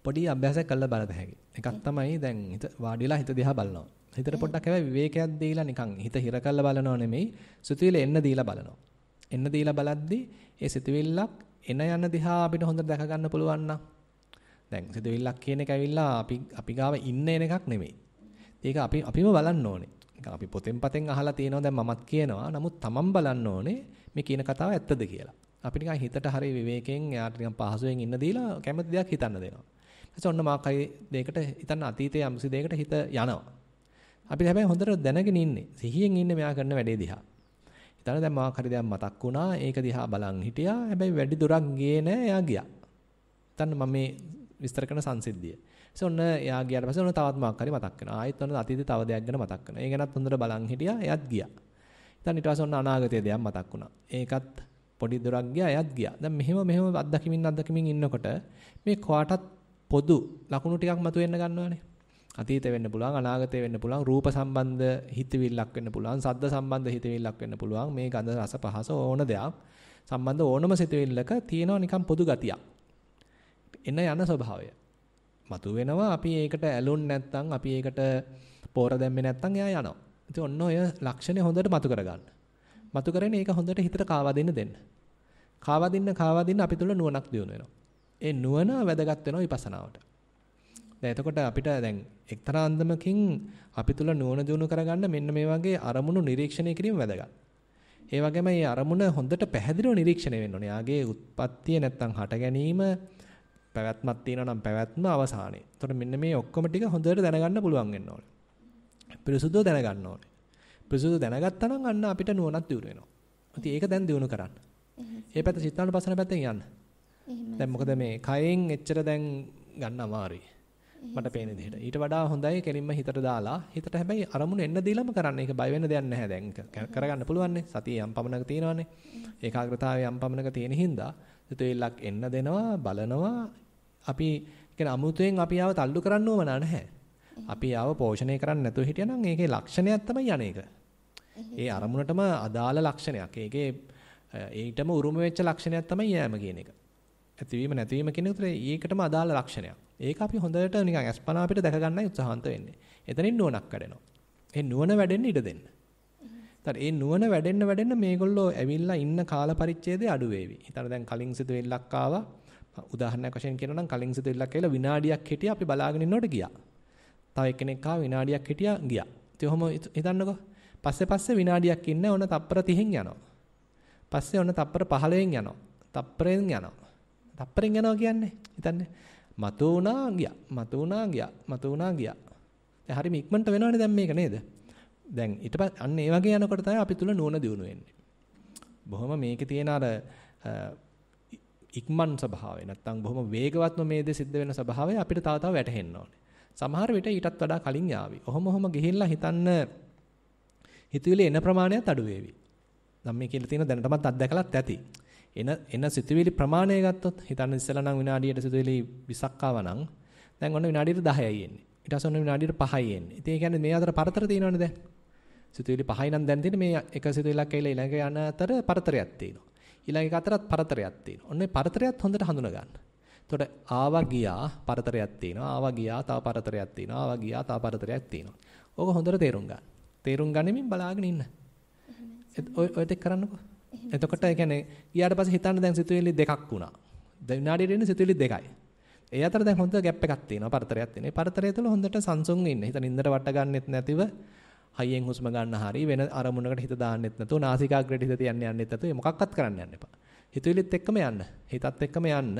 පොඩි අභ්‍යාසයක් කරලා බලත හැකියි. එකක් තමයි දැන් හිත වාඩිලා හිත දිහා බලනවා. හිතට පොඩ්ඩක් හැබැයි විවේකයක් දීලා නිකන් හිත හිර කරලා බලනව නෙමෙයි. සිතුවිලි එන්න දීලා බලනවා. එන්න දීලා බලද්දි ඒ සිතුවිල්ලක් එන යන දිහා අපිට හොඳට දැක ගන්න පුළුවන් නම් දැන් සිතුවිල්ලක් කියන එක ඇවිල්ලා අපි ගාව ඉන්න එන එකක් නෙමෙයි. ඒක අපිම බලන්න ඕනේ. නිකන් අපි පොතෙන් පතෙන් අහලා තියෙනවා දැන් මමත් කියනවා. නමුත් තමන් බලන්න ඕනේ මේ කියන කතාව ඇත්තද කියලා. අපි නිකන් හිතට හරි විවේකයෙන් එයාට නිකන් පහසුවෙන් ඉන්න දීලා කැමති දෙයක් හිතන්න දෙනවා. ඊට ඔන්න මාකයි දෙයකට හිතන්න අතීතයේ යම්සි දෙයකට හිත යනවා. අපි හැබැයි හොඳට දැනගෙන ඉන්නේ. සිහියෙන් ඉන්නේ මෙයා කරන වැඩේ දිහා. හිතන්න දැන් මාක හරි දෙයක් මතක් වුණා. ඒක දිහා බලන් හිටියා. හැබැයි වැඩි දුරක් ගියේ නෑ. එයා ගියා. හිතන්න මම මේ විස්තර කරන සංසිද්ධිය. ඔන්න එයා ගියාට පස්සේ ඔන්න තවත් මාක් හරි මතක් වෙනවා. ආයෙත් ඔන්න අතීතේ තව දෙයක් ගැන මතක් වෙනවා. ඒ ගැනත් හොඳට බලන් හිටියා. එයාත් ගියා. හිතන්න ඊට පස්සේ ඔන්න අනාගතයේ දෙයක් මතක් වුණා. ඒකත් පොඩි දුරක් ගියා. එයාත් ගියා. දැන් මෙහෙම අත්දැකීමින් ඉන්නකොට මේ කොටත් පොදු ලකුණු ටිකක් මතුවෙන්න ගන්නවානේ. අතීතේ වෙන්න පුළුවන්, අනාගතේ වෙන්න පුළුවන්, රූප සම්බන්ධ හිතවිල්ලක් වෙන්න පුළුවන්, ශබ්ද සම්බන්ධ හිතවිල්ලක් වෙන්න පුළුවන්. මේ ගඳ රස පහස ඕන දෙයක් සම්බන්ධ ඕනම සිතවිල්ලක තියෙනවා නිකන් පොදු ගතියක්. එන යන ස්වභාවය. මතුවෙනවා අපි ඒකට ඇලුන් නැත්නම් අපි ඒකට පෝර දැම්මේ නැත්නම් එයා යනවා. ඉතින් ඔන්න ඔය ලක්ෂණය හොඳට මතු කරගන්න. මතු කරගෙන ඒක හොඳට හිතට කාවා දෙන්න. කාවා දින්න අපි තුල නුවණක් දියුණු වෙනවා. ඒ නුවණ වැදගත් වෙනවා විපස්සනාවට. දැන් එතකොට අපිට දැන් එක්තරා අන්දමකින් අපි තුල නුවණ දියුණු කරගන්න මෙන්න මේ වගේ අරමුණු නිරීක්ෂණය කිරීම වැදගත්. ඒ වගේම මේ අරමුණ හොඳට පැහැදිලිව නිරීක්ෂණය වෙන්න ඕනේ. යාගේ උත්පත්තිය නැත්නම් හට ගැනීම පැවැත්මක් තියෙනවා නම් පැවැත්ම අවසානයේ. එතකොට මෙන්න මේ ඔක්කොම ටික හොඳට දැනගන්න පුළුවන් වෙන්න ඕනේ. පිරිසුදුව දැනගන්න ඕනේ. පිරිසුදුව දැනගත්තා නම් අන්න අපිට නුවණක් දියුණු වෙනවා. ඉතින් ඒක දැන් දියුණු කරන්න. ඒ පැත්ත චිත්තානුපස්සන පැත්තෙන් යන්න. දැන් මොකද මේ කයෙන් එච්චර දැන් ගන්න අමාරුයි. මට පේන විදිහට. ඊට වඩා හොඳයි කෙලින්ම හිතට දාලා හිතට හැබැයි අරමුණු එන්න දීලාම කරන්න. ඒක බය වෙන්න දෙයක් නැහැ දැන්. කරගන්න පුළුවන් නේ. සතිය යම් පමණක තියෙනවානේ. ඒකාග්‍රතාවය යම් පමණක තියෙන හින්දා සිතුවිල්ලක් එන්න දෙනවා, බලනවා. අපි කියන අමුතුවෙන් අපි ආව තල්ලු කරන්න ඕන නැහැ. අපි ආව පෝෂණය කරන්න නැතුව හිටියනම් ඒකේ ලක්ෂණයක් තමයි යන්නේක. ඒ අරමුණටම අදාළ ලක්ෂණයක්. ඒකේ ඊටම උරුම වෙච්ච ලක්ෂණයක් තමයි යෑම කියන එක. ඇතිවීම නැතිවීම කියන උතරේ ඒකටම අදාළ ලක්ෂණයක්. ඒක අපි හොඳට නිකන් අස්පනා අපිට දැක ගන්නයි උත්සාහන්ත වෙන්නේ. එතනින් නුවණක් වැඩෙනවා. ඒ නුවණ වැඩෙන්න ඉඩ දෙන්න. ඊට ඒ නුවණ වැඩෙන්න මේගොල්ලෝ ඇවිල්ලා ඉන්න කාල පරිච්ඡේදය අඩු වේවි. ඊතර දැන් කලින් සිතුවිල්ලක් ආවා. උදාහරණයක් වශයෙන් කියනවා නම් කලින් සිතුවිල්ලක් ඇවිල්ලා විනාඩියක් හිටියා අපි බලාගෙන ඉන්නකොට ගියා. තව එක්කෙනෙක් ආවා විනාඩියක් හිටියා ගියා. ඉතින් ඔහොම හිතන්නකෝ. පස්සේ විනාඩියක් ඉන්නේ ඕන තප්පර 30න් යනවා. පස්සේ ඕන තප්පර 15න් යනවා. තප්පරෙන් යනවා. තප්පරෙන් යනවා කියන්නේ හිතන්නේ මතු වුණා ගියා. දැන් හරිම ඉක්මනට වෙනවනේ දැන් මේක නේද? දැන් ඊට පස්සේ අන්න ඒ වගේ යනකොට තමයි අපි තුල නුවණ දියුණු වෙන්නේ. බොහොම මේකේ තියෙන අර ඉක්මන් ස්වභාවය නැත්තම් බොහොම වේගවත්ම මේ දේ සිද්ධ වෙන ස්වභාවය අපිට තව වැටහෙන්න ඕනේ. සමහර විට ඊටත් වඩා කලින් යාවි. ඔහොම ගිහිල්ලා හිතන්න හිතවිලි එන ප්‍රමාණයත් අඩු වේවි. නම් මේ කියලා තියෙන දැනටමත් අත්දැකලත් ඇති. එන සිතුවිලි ප්‍රමාණය ගත්තොත් හිතන්න ඉස්සෙල්ලා නම් විනාඩියට සිතුවිලි 20ක් ආවා නම් දැන් ඔන්න විනාඩියට 10යි එන්නේ. ඊට පස්සේ ඔන්න විනාඩියට 5යි එන්නේ. ඉතින් ඒ කියන්නේ මේ අතර පරතර තියෙනවනේ දැන්. සිතුවිලි 5යි නම් දැන් තියෙන්නේ මේ එක සිතුවිල්ලක් ඇවිල්ලා ඊළඟ යන අතර පරතරයක් තියෙනවා. ඊළඟ එක අතරත් පරතරයක් තියෙනවා. ඔන්න මේ පරතරයත් හොඳට හඳුන ගන්න. එතකොට ආවා ගියා පරතරයක් තියෙනවා. ආවා ගියා තව පරතරයක් තියෙනවා. ආවා ගියා තව පරතරයක් තියෙනවා. ඕක හොඳට තේරුම් ගන්න. තේරුම් ගනිමින් බලාගෙන ඉන්න. ඔය ටික කරන්නකෝ. එතකොට ඒ කියන්නේ ගියාට පස්සේ හිතන්න දැන් සිතුවිලි දෙකක් වුණා. දැන් විනාඩියට එන්නේ සිතුවිලි දෙකයි. ඒ අතර දැන් හොඳ ગેප් එකක් තියෙනවා. පරතරයක් තියෙනවා. ඒ පරතරය තුළ හොඳට සංසුන් ඉන්න. හිත නින්දට වට ගන්නෙත් නැතිව හයියෙන් හුස්ම ගන්න හරි වෙන අරමුණකට හිත දාන්නෙත් නැතුව නාසිකාග්‍රේට හිත තියන්න යන්නෙත් නැතුව මොකක්වත් කරන්න යන්න එපා. හිතුවිලිත් එක්කම යන්න. හිතත් එක්කම යන්න.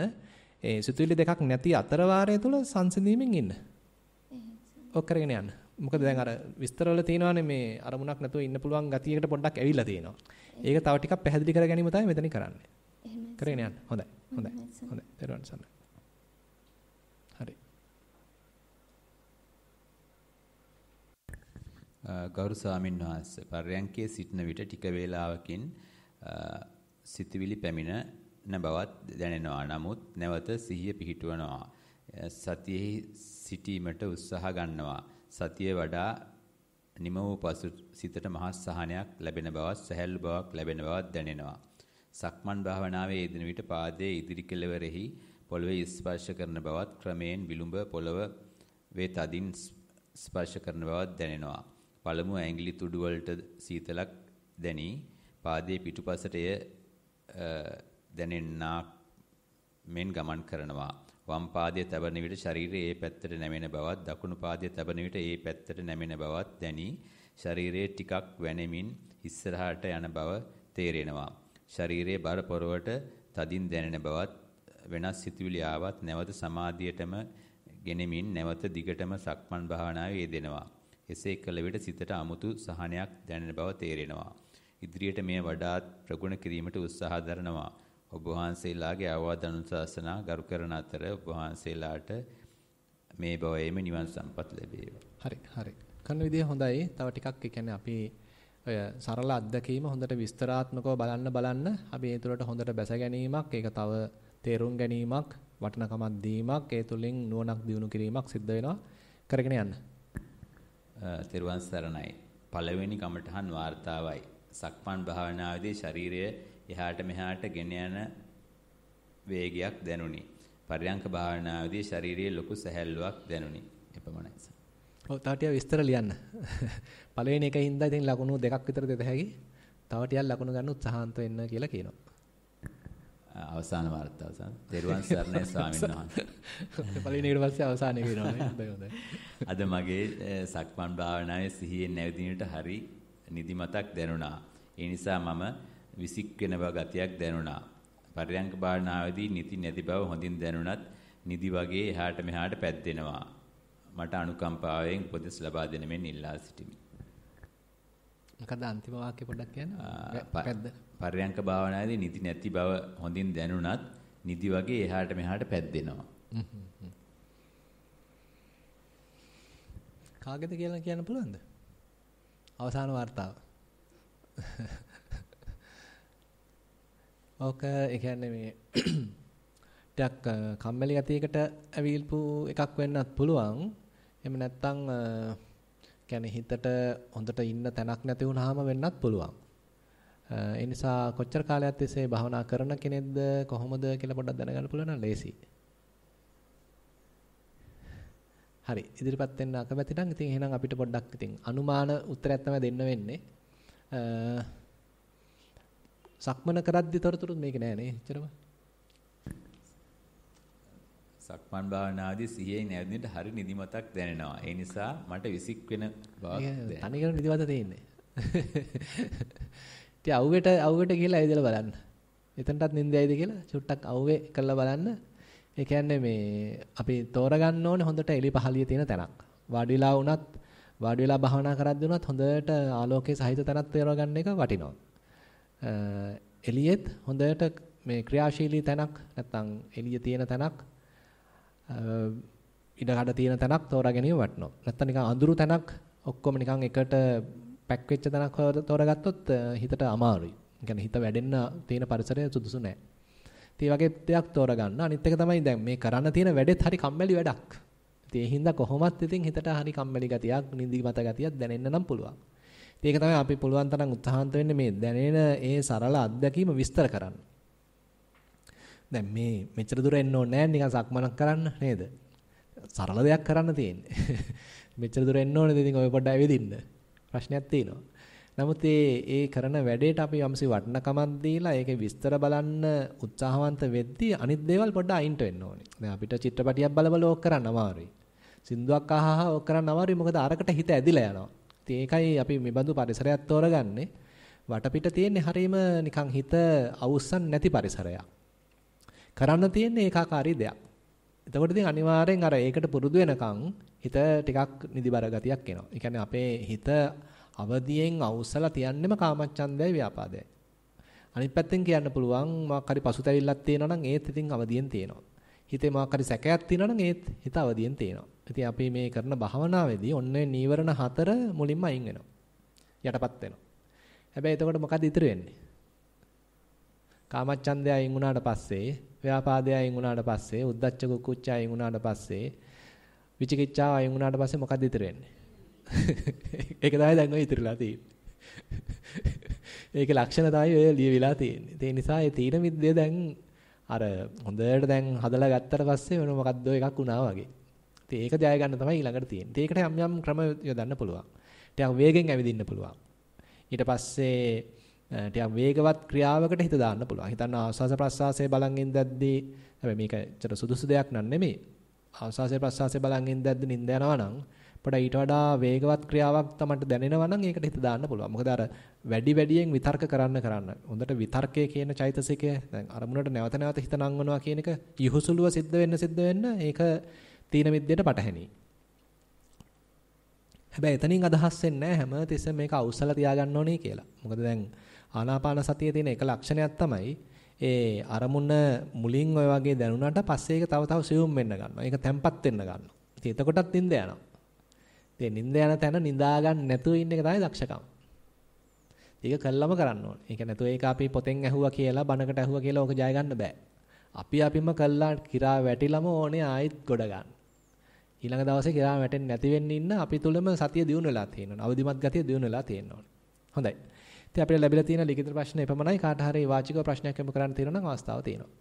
ඒ සිතුවිලි දෙකක් නැති අතර වාරය තුල සංසිඳීමෙන් ඉන්න. ඔක් කරගෙන යන්න. මොකද දැන් අර විස්තරවල තියෙනවානේ මේ අරමුණක් නැතුව ඉන්න පුළුවන් ගතියකට පොඩ්ඩක් ඇවිල්ලා තියෙනවා. ඒක තව ටිකක් පැහැදිලි කර ගැනීම තමයි මෙතනින් කරන්නේ. කරගෙන යන්න. හොඳයි. හොඳයි. හොඳයි. දරුවන් සන්න. හරි. ගෞරව ස්වාමීන් වහන්සේ පර්යංකයේ සිටින විට ටික වේලාවකින් සිතවිලි පැමිණ බවත් දැනෙනවා. නමුත් නැවත සිහිය පිහිටුවනවා. සතියෙහි සිටීමට උත්සාහ ගන්නවා. සතිය වඩා නිම වූ පසු සිතට මහත් සහනයක් ලැබෙන බවත් සැහැල්ලු බවක් ලැබෙන බවත් දැනෙනවා. සක්මන් භාවනාවේ යෙදෙන විට පාදයේ ඉදිරි කෙළවරෙහි පොළවේ ස්පර්ශ කරන බවත් ක්‍රමයෙන් විලුඹ පොළව වේ තදින් ස්පර්ශ කරන බවත් දැනෙනවා. පළමු ඇඟිලි තුඩු වලට සීතලක් දැනි පාදයේ පිටුපසට එය දැනෙන්නා මෙන් ගමන් කරනවා. වම් පාදයේ තබන විට ශරීරයේ ඒ පැත්තට නැමෙන බවත් දකුණු පාදයේ තබන විට ඒ පැත්තට නැමෙන බවත් දැනි ශරීරයේ ටිකක් වැනෙමින් ඉස්සරහට යන බව තේරෙනවා. ශරීරයේ බර පොරවට තදින් දැනෙන බවත් වෙනස් සිතුවිලි ආවත් නැවත සමාධියටම ගෙනෙමින් නැවත දිගටම සක්මන් භාවනාවේ යෙදෙනවා. එසේ කළ විට සිතට අමුතු සහනයක් දැනෙන බව තේරෙනවා. ඉදිරියට මේ වඩාත් ප්‍රගුණ කිරීමට උත්සාහ දරනවා. ඔබ වහන්සේලාගේ අවවාද අනුශාසනා ගරු කරන අතර ඔබ වහන්සේලාට මේ භවයේම නිවන් සම්පත් ලැබේවා. හරි හරි. කන්න විදිය හොඳයි. තව ටිකක් ඒ කියන්නේ අපි ඔය සරල අත්දැකීම හොඳට විස්තරාත්මකව බලන්න අපි ඒ තුළට හොඳට බැස ගැනීමක් ඒක තව තේරුම් ගැනීමක් වටිනකමක් දීමක් ඒ තුලින් නුවණක් දියුණු කිරීමක් සිද්ධ වෙනවා. කරගෙන යන්න. තෙරුවන් සරණයි. පළවෙනි කමඨහන් වාර්තාවයි. සක්මන් භාවනාවේදී ශරීරය එහාට මෙහාට ගෙන යන වේගයක් දැනුනි. පර්යංක භාවනාවේදී ශරීරයේ ලොකු සැහැල්ලුවක් දැනුනි. එපමණයි. ඔව් තව ටික විස්තර ලියන්න. පළවෙනි එකේ හින්දා ඉතින් ලකුණු දෙකක් විතර දෙත හැකි. තව ටිකක් ලකුණු ගන්න උත්සාහන්ත වෙන්න කියලා කියනවා. අවසාන වාර්තාව සම්. තෙරුවන් සරණයි ස්වාමීන් වහන්සේ. පළවෙනි එකට පස්සේ අවසානයේ කියනවා නේ. හොඳයි හොඳයි. අද මගේ සක්මන් භාවනාවේ සිහියෙන් නැවතිනට හරි නිදිමතක් දැනුණා. ඒ නිසා මම විසික් වෙන බව ගතියක් දැනුණා. පර්යංක භාවනාවේදී නිදි නැති බව හොඳින් දැනුණත් නිදි වගේ එහාට මෙහාට පැද්දෙනවා. මට අනුකම්පාවෙන් උපදෙස් ලබා දෙන මෙන් ඉල්ලා සිටිමි. මොකද අන්තිම වාක්‍ය පොඩ්ඩක් කියන්න. පර්යංක භාවනාවේදී නිදි නැති බව හොඳින් දැනුණත් නිදි වගේ එහාට මෙහාට පැද්දෙනවා. කාගෙද කියලා කියන්න පුළුවන්ද? අවසාන වார்த்தාව. ඕක ඒ කියන්නේ මේ ටිකක් කම්මැලි ගතියකට ඇවිල්පු එකක් වෙන්නත් පුළුවන්. එහෙම නැත්නම් කියන්නේ හිතට හොඳට ඉන්න තැනක් නැති වුනහම වෙන්නත් පුළුවන්. ඒ නිසා කොච්චර කාලයක් තිස්සේ භාවනා කරන කෙනෙක්ද කොහොමද කියලා පොඩ්ඩක් දැනගන්න පුළුවන් නම් ලේසි. හරි ඉදිරිපත් වෙන්න අකමැති නම් ඉතින් එහෙනම් අපිට පොඩ්ඩක් ඉතින් අනුමාන උත්තරයක් තමයි දෙන්න වෙන්නේ. සක්මන කරද්දි තොරතුරු මේක නෑ නේ එච්චරම. සක්මන් භාවනාවේදී සිහියෙන් නැවතිනට හරි නිදිමතක් දැනෙනවා. ඒ නිසා මට විසික් වෙන බවක් දැනෙනවා. තනිකර නිදිමත තියෙන්නේ. ඉතින් අවුවට ගිහලා ඇවිදලා බලන්න. එතනටත් නිින්දයිද කියලා චුට්ටක් අවුවේ කරලා බලන්න. ඒ කියන්නේ මේ අපි තෝරගන්න ඕනේ හොඳට එලි පහළිය තියෙන තැනක්. වාඩි වෙලා භාවනා කරද්දී උනත් හොඳට ආලෝකයේ සහිත තැනක් තෝරගන්න එක වටිනවා. එළියෙත් හොඳට මේ ක්‍රියාශීලී තැනක් නැත්නම් එළිය තියෙන තැනක් ඉඩකඩ තියෙන තැනක් තෝරා ගැනීම වටිනවා. නැත්නම් නිකන් අඳුරු තැනක් ඔක්කොම නිකන් එකට පැක් වෙච්ච තැනක් තෝරගත්තොත් හිතට අමාරුයි. ඒ කියන්නේ හිත වැඩෙන්න තියෙන පරිසරය සුදුසු නැහැ. ඉතින් වගේ දෙයක් තෝරගන්න. අනිත් එක තමයි දැන් මේ කරන්න තියෙන වැඩෙත් හරි කම්මැලි වැඩක්. ඉතින් ඒ හින්දා කොහොමත් ඉතින් හිතට හරි කම්මැලි ගතියක්, නිදිමත ගතියක් දැනෙන්න නම් පුළුවන්. ඉතින් ඒක තමයි අපි පුළුවන් තරම් උත්සාහන්ත වෙන්නේ මේ දැනෙන ඒ සරල අත්දැකීම විස්තර කරන්න. දැන් මේ මෙච්චර දුර එන්න ඕනේ නැහැ නිකන් සක්මනක් කරන්න නේද? සරල දෙයක් කරන්න තියෙන්නේ. මෙච්චර දුර එන්න ඕනේද ඉතින් ඔය පොඩ්ඩක් ඇවිදින්න. ප්‍රශ්නයක් තියෙනවා. නමුත් ඒ කරන වැඩේට අපි යම්සි වටිනකමක් දීලා ඒකේ විස්තර බලන්න උත්සාහවන්ත වෙද්දී අනිත් දේවල් පොඩ්ඩක් අයින්ට වෙන්න ඕනේ. දැන් අපිට චිත්‍රපටියක් බල ඕක කරන්න අමාරුයි. සින්දුවක් අහහා ඕක කරන්න අමාරුයි මොකද අරකට හිත ඇදිලා යනවා. ඉතින් ඒකයි අපි මෙබඳු පරිසරයක් තෝරගන්නේ. වටපිට තියෙන්නේ හරීම නිකන් හිත අවුස්සන් නැති පරිසරයක්. කරන්න තියෙන්නේ ඒකාකාරී දෙයක්. එතකොට ඉතින් අනිවාර්යෙන් අර ඒකට පුරුදු වෙනකන් හිත ටිකක් නිදිබර ගතියක් එනවා. ඒ කියන්නේ අපේ හිත අවදියෙන් අවුස්සලා තියන්නෙම කාමච්ඡන්දයයි ව්‍යාපාදයයි. අනිත් පැත්තෙන් කියන්න පුළුවන් මොකක් හරි පසුතැවිල්ලක් තියෙනවා නම් ඒත් ඉතින් අවදියෙන් තියෙනවා. හිතේ මොකක් හරි සැකයක් තියෙනවා නම් ඒත් හිත අවදියෙන් තියෙනවා. ඉතින් අපි මේ කරන භාවනාවේදී ඔන්නේ නීවරණ 4 මුලින්ම අයින් වෙනවා. යටපත් වෙනවා. හැබැයි එතකොට මොකද ඉතුරු වෙන්නේ? කාමච්ඡන්දය අයින් වුණාට පස්සේ, ව්‍යාපාදය අයින් වුණාට පස්සේ, උද්ධච්ච කුක්කුච්ච අයින් වුණාට පස්සේ, විචිකිච්ඡාව අයින් වුණාට පස්සේ මොකද ඉතුරු වෙන්නේ? ඒක තමයි දැන් ඔය ඉතුරුලා තියෙන්නේ. ඒකේ ලක්ෂණ තමයි ඔය ලියවිලා තියෙන්නේ. ඒ නිසා ඒ තීන මිද්දේ දැන් අර හොඳට දැන් හදලා ගත්තට පස්සේ වෙන මොකද්ද එකක් වුණා වගේ. ඉතින් ඒක ජය ගන්න තමයි ඊළඟට තියෙන්නේ. ඒකට යම් යම් ක්‍රම යොදන්න පුළුවන්. ටිකක් වේගෙන් ඇවිදින්න පුළුවන්. ඊට පස්සේ ටිකක් වේගවත් ක්‍රියාවකට හිත දාන්න පුළුවන්. හිතන්න ආස්වාස ප්‍රස්වාසයේ බලන් ඉඳද්දී හැබැයි මේක ඇත්තට සුදුසු දෙයක් නන් නෙමෙයි. ආස්වාසයේ ප්‍රස්වාසයේ බලන් ඉඳද්දී නිින්ද යනවා නම් පොඩ ඊට වඩා වේගවත් ක්‍රියාවක් තමයි දැනෙනවා නම් ඒකට හිත දාන්න පුළුවන්. මොකද අර වැඩියෙන් විතර්ක කරන්න. හොඳට විතර්කයේ කියන චෛතසිකය දැන් අරමුණට නැවත නැවත හිත නංවනවා කියන එක යහුසුලුව සිද්ධ වෙන්න ඒක තීන මිද්දේට පටහැනි. හැබැයි එතනින් අදහස් වෙන්නේ නැහැ හැම තිස්සෙම මේක අවුස්සලා තියාගන්න ඕනේ කියලා. මොකද දැන් ආනාපාන සතියේ තියෙන එක ලක්ෂණයක් තමයි ඒ අරමුණ මුලින් ඔය වගේ දැනුණාට පස්සේ ඒක තව සියුම් වෙන්න ගන්නවා. ඒක තැම්පත් වෙන්න ගන්නවා. ඉතින් එතකොටත් නිින්ද යනවා. ඉතින් නිින්ද යන තැන නිදා ගන්න නැතුව ඉන්න එක තමයි දක්ෂකම. ඒක කළම කරන්න ඕනේ. ඒක නැතුව ඒක අපි පොතෙන් ඇහුවා කියලා බණකට ඇහුවා කියලා ඕක ජය ගන්න බෑ. අපිම කළා කිරා වැටිලම ඕනේ ආයෙත් ගොඩ ගන්න. ඊළඟ දවසේ කිරා වැටෙන්නේ නැති වෙන්න ඉන්න අපි තුලම සතිය දියුණු වෙලා තියෙනවා. අවදිමත් ගතිය දියුණු වෙලා තියෙනවා. හොඳයි. ඉතින් අපිට ලැබිලා තියෙන ලිඛිත ප්‍රශ්න එපමණයි. කාට හරි වාචික ප්‍රශ්නයක් යොමු කරන්න තියෙනවා නම් අවස්ථාව තියෙනවා.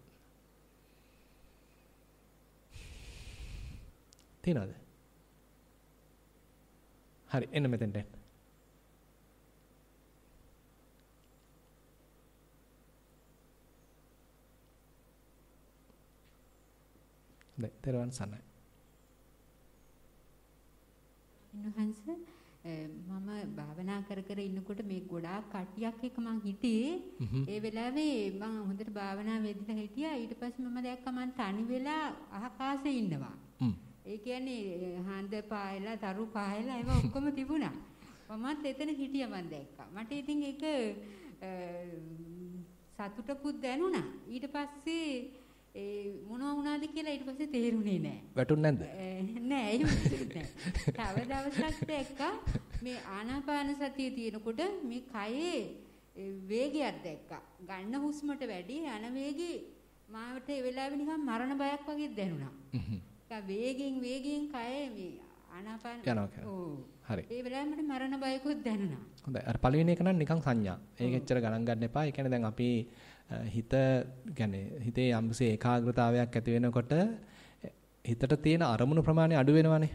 තියනවද? හරි එන්න මෙතෙන්ට. දැන් තේරුවන් සන්නයි. ඉන්නහන්ස මම භාවනා කර ඉන්නකොට මේ ගොඩාක් කට්ටියක් එක්ක මං හිටියේ ඒ වෙලාවේ මං හොඳට භාවනා වෙදිලා හිටියා ඊට පස්සේ මම දැක්කා මං තනි වෙලා අහකාසේ ඉන්නවා. ඒ කියන්නේ හඳ පායලා තරු පායලා ඒවා ඔක්කොම තිබුණා. මමත් එතන හිටියා මං දැක්කා. මට ඉතින් ඒක සතුටකුත් දැනුණා. ඊට පස්සේ මොනවා වුණාද කියලා ඊට පස්සේ තේරුනේ නැහැ. වැටුන්නේ නැද්ද? නෑ ඒක නෑ. තව දවසක් දැක්කා මේ ආනාපාන සතිය තියෙනකොට මේ කයේ වේගයක් දැක්කා. ගන්න හුස්මට වැඩි යන වේගේ මාවට ඒ වෙලාවේ නිකන් මරණ බයක් වගේ දැනුණා. වේගෙන් කය මේ ආනාපාන යනවා. ඔව්. හරි. ඒ වෙලාවෙ මට මරණ බයකුත් දැනුණා. හොඳයි. අර පළවෙනි එක නම් නිකන් සංඥා. ඒක එච්චර ගණන් ගන්න එපා. ඒ කියන්නේ දැන් අපි හිත කියන්නේ හිතේ යම්සේ ඒකාග්‍රතාවයක් ඇති වෙනකොට හිතට තියෙන අරමුණු ප්‍රමාණය අඩු වෙනවානේ.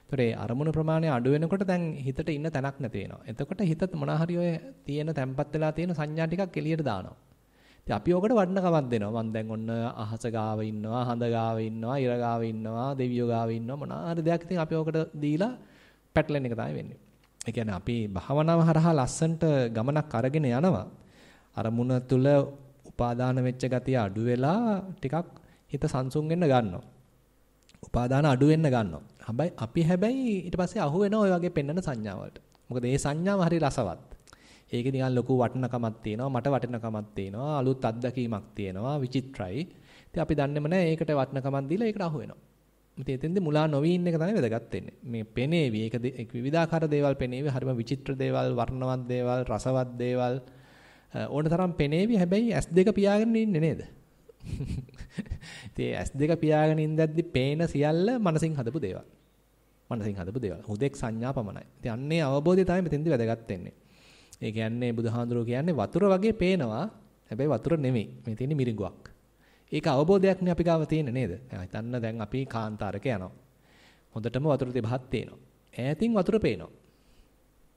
ඒතර ඒ අරමුණු ප්‍රමාණය අඩු වෙනකොට දැන් හිතට ඉන්න තැනක් නැති වෙනවා. එතකොට හිත මොනවා හරි ඔය තියෙන තැම්පත් වෙලා තියෙන සංඥා ටිකක් එළියට දානවා. ඉතින් අපි ඔකට වටිනකමක් දෙනවා. මම දැන් ඔන්න අහස ගාව ඉන්නවා, හඳ ගාව ඉන්නවා, ඉර ගාව ඉන්නවා, දෙවියෝ ගාව ඉන්නවා මොනවා හරි දෙයක් ඉතින් අපි ඔකට දීලා පැටලෙන එක තමයි වෙන්නේ. ඒ කියන්නේ අපි භාවනාව හරහා ලස්සන්ට ගමනක් අරගෙන යනවා. අරමුණ තුල උපාදාන වෙච්ච ගතිය අඩු වෙලා ටිකක් හිත සංසුන් වෙන්න ගන්නවා. උපාදාන අඩු වෙන්න ගන්නවා. හැබැයි ඊට පස්සේ අහු වෙනවා ඔය වගේ පෙන්වන සංඥාවලට. මොකද මේ සංඥාව හරි රසවත්. ඒකේ නිකන් ලොකු වටිනකමක් තියෙනවා, මට වටිනකමක් තියෙනවා, අලුත් අත්දැකීමක් තියෙනවා, විචිත්‍රයි. ඉතින් අපි දන්නේම නැහැ ඒකට වටිනකමක් දීලා ඒකට අහු වෙනවා. ඉතින් එතෙන්දී මුලා නොවී ඉන්න එක තමයි වැදගත් වෙන්නේ. මේ පෙනේවි ඒක විවිධාකාර දේවල් පෙනේවි හරිම විචිත්‍ර දේවල් වර්ණවත් දේවල් රසවත් දේවල් ඕන තරම් පෙනේවි හැබැයි S2 පියාගෙන ඉන්නේ නේද? ඉතින් S2 පියාගෙන ඉඳද්දි පේන සියල්ල මනසින් හදපු දේවල්. මනසින් හදපු දේවල්. හුදෙක් සංඥා පමණයි. ඉතින් අන්නේ අවබෝධය තමයි මෙතෙන්දී වැදගත් වෙන්නේ. ඒ කියන්නේ බුදුහාඳුරෝ කියන්නේ වතුර වගේ පේනවා. හැබැයි වතුර නෙමෙයි. මේ තියෙන්නේ මිරිඟුවක්. ඒක අවබෝධයක්නේ අපි ගාව තියෙන්නේ නේද? හිතන්න දැන් අපි කාන්තාරක යනවා. හොඳටම වතුර තිබහත් තියෙනවා. ඈතින් වතුර පේනවා.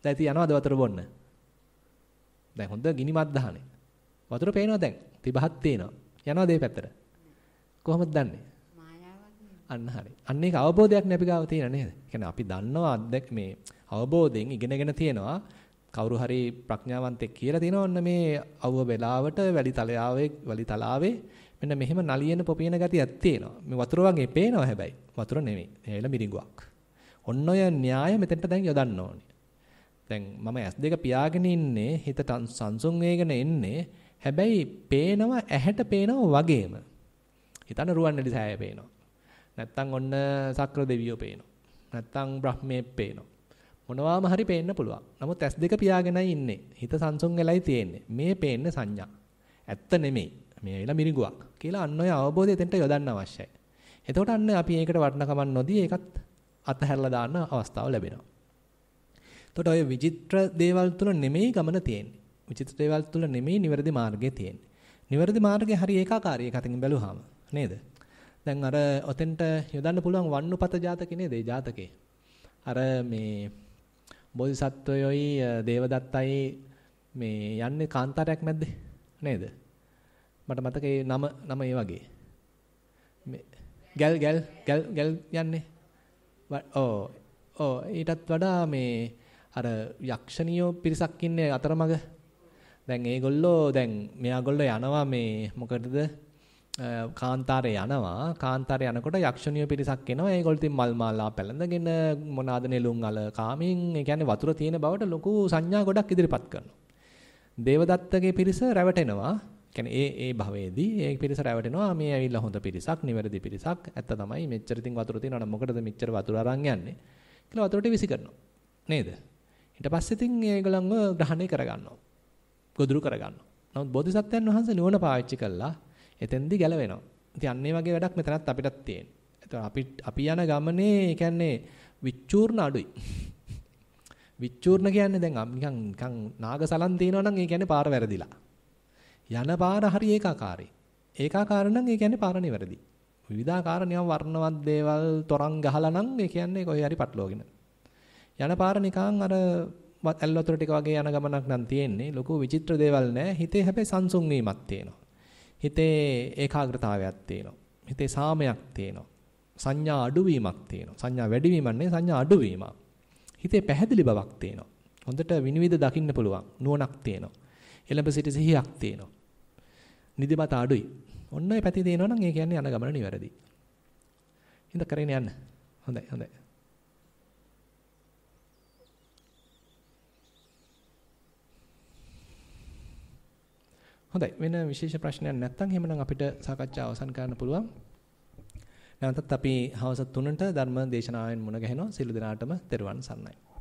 දැන් ඉතින් යනවාද වතුර බොන්න? දැන් හොඳ ගිනි මත් දහනේ. වතුර පේනවා දැන්. තිබහත් තියෙනවා. යනවාද මේ පැත්තට? කොහොමද දන්නේ? මායාවක්. අන්න හරි. අන්න ඒක අවබෝධයක්නේ අපි ගාව තියෙන නේද? කියන්නේ අපි දන්නවා මේ අවබෝධයෙන් ඉගෙනගෙන තියෙනවා. කවුරු හරි ප්‍රඥාවන්තෙක් කියලා තියෙනවා ඔන්න මේ අවුව වෙලාවට වැලි තලාවේ මෙන්න මෙහෙම නලියන පොපින ගතියක් තියෙනවා. මේ වතුර වගේ පේනවා හැබැයි වතුර නෙමෙයි. ඒල මිරිඟුවක්. ඔන්න ඔය න්‍යාය මෙතෙන්ට දැන් යොදන්න ඕනේ. දැන් මම S2 පියාගෙන ඉන්නේ හිත සංසුන් වේගෙන එන්නේ. හැබැයි පේනවා ඇහැට පේනවා වගේම. හිතන්න රුවන්වැලි සෑය පේනවා. නැත්තම් ඔන්න සක්‍ර දෙවියෝ පේනවා. නැත්තම් බ්‍රහ්මයේ පේනවා. මොනවාම හරි පේන්න පුළුවන්. නමුත් S2 පියාගෙනයි ඉන්නේ. හිත සංසුන් වෙලයි තියෙන්නේ. මේ පේන්නේ සංඥා. ඇත්ත නෙමෙයි. මේ ඇවිල්ලා මිරිඟුවක් කියලා අන්න ඔය අවබෝධය දෙන්න යොදන්න අවශ්‍යයි. එතකොට අන්න අපි ඒකට වටිනකමක් නොදී ඒකත් අතහැරලා දාන්න අවස්ථාව ලැබෙනවා. එතකොට ඔය විචිත්‍ර දේවල් තුල නෙමෙයි ගමන තියෙන්නේ. විචිත්‍ර දේවල් තුල නෙමෙයි නිවැරදි මාර්ගය තියෙන්නේ. නිවැරදි මාර්ගය හරි ඒකාකාරී එකකින් බැලුවාම නේද? දැන් අර ඔතෙන්ට යොදන්න පුළුවන් වන්නපත ජාතකේ නේද? ඒ ජාතකේ. අර මේ බෝධිසත්වයෝයි දේවදත්තයි මේ යන්නේ කාන්තාරයක් මැද්දේ නේද? මට මතකයි නම ඒ වගේ. මේ ගල් යන්නේ. ඊටත් වඩා මේ අර යක්ෂණියෝ පිරිසක් ඉන්නේ අතරමඟ. දැන් ඒගොල්ලෝ දැන් මෙයාගොල්ලෝ යනවා මේ මොකටද? කාන්තාරේ යනවා. කාන්තාරේ යනකොට යක්ෂණියෝ පිරිසක් එනවා. ඒගොල්ලෝ ඉතින් මල් මාලා පැලඳගෙන මොනාද නෙළුම් අල කාමින් ඒ කියන්නේ වතුර තියෙන බවට ලොකු සංඥා ගොඩක් ඉදිරිපත් කරනවා. දේවදත්තගේ පිරිස රැවටෙනවා. කියන්නේ ඒ භවයේදී ඒ පිරිස රැවටෙනවා මේ ඇවිල්ලා හොඳ පිරිසක්, නිවැරදි පිරිසක්. ඇත්ත තමයි මෙච්චර ඉතින් වතුර තියෙනවා නම් මොකටද මෙච්චර වතුර අරන් යන්නේ කියලා වතුරට විසි කරනවා. නේද? ඊට පස්සේ ඉතින් ඒගොල්ලන්ව ග්‍රහණය කරගන්නවා. ගොදුරු කරගන්නවා. නමුත් බෝධිසත්වයන් වහන්සේ නුවණ පාවිච්චි කළා එතෙන්දී ගැලවෙනවා. ඉතින් අන්න ඒ වගේ වැඩක් මෙතනත් අපිටත් තියෙනවා. එතකොට අපි යන ගමනේ කියන්නේ විචූර්ණ අඩුයි. විචූර්ණ කියන්නේ දැන් නිකන් නාගසලන් තියෙනවා නම් ඒ කියන්නේ පාර වැරදිලා. යන පාර හරි ඒකාකාරයි. ඒකාකාර නම් ඒ කියන්නේ පාර නිවැරදි. විවිධාකාර නියම වර්ණවත් දේවල් තරංග ගහලා නම් ඒ කියන්නේ කොහේ හරි පටලවගෙන. යන පාර නිකන් අර ඇල් වතුර ටික වගේ යන ගමනක් නම් තියෙන්නේ. ලොකු විචිත්‍ර දේවල් නැහැ. හිතේ හැබැයි සංසුන් වීමක් තියෙනවා. හිතේ ඒකාග්‍රතාවයක් තියෙනවා. හිතේ සාමයක් තියෙනවා. සංඥා අඩුවීමක් තියෙනවා. සංඥා වැඩිවීමක් නෙවෙයි සංඥා අඩුවීමක්. හිතේ පැහැදිලි බවක් තියෙනවා. හොඳට විනිවිද දකින්න පුළුවන් නුවණක් තියෙනවා. එළඹ සිටි සිහියක් තියෙනවා. නිදිමත අඩුයි. ඔන්න ඔය පැති තියෙනවා නම් ඒ කියන්නේ යන ගමන නිවැරදි. හින්දා කරගෙන යන්න. හොඳයි. හොඳයි වෙන විශේෂ ප්‍රශ්නයක් නැත්නම් එහෙනම් අපිට සාකච්ඡාව අවසන් කරන්න පුළුවන්. නැවතත් අපි හවස 3ට ධර්ම දේශනාවෙන් මුණ ගැහෙනවා. සියලු දෙනාටම තෙරුවන් සරණයි.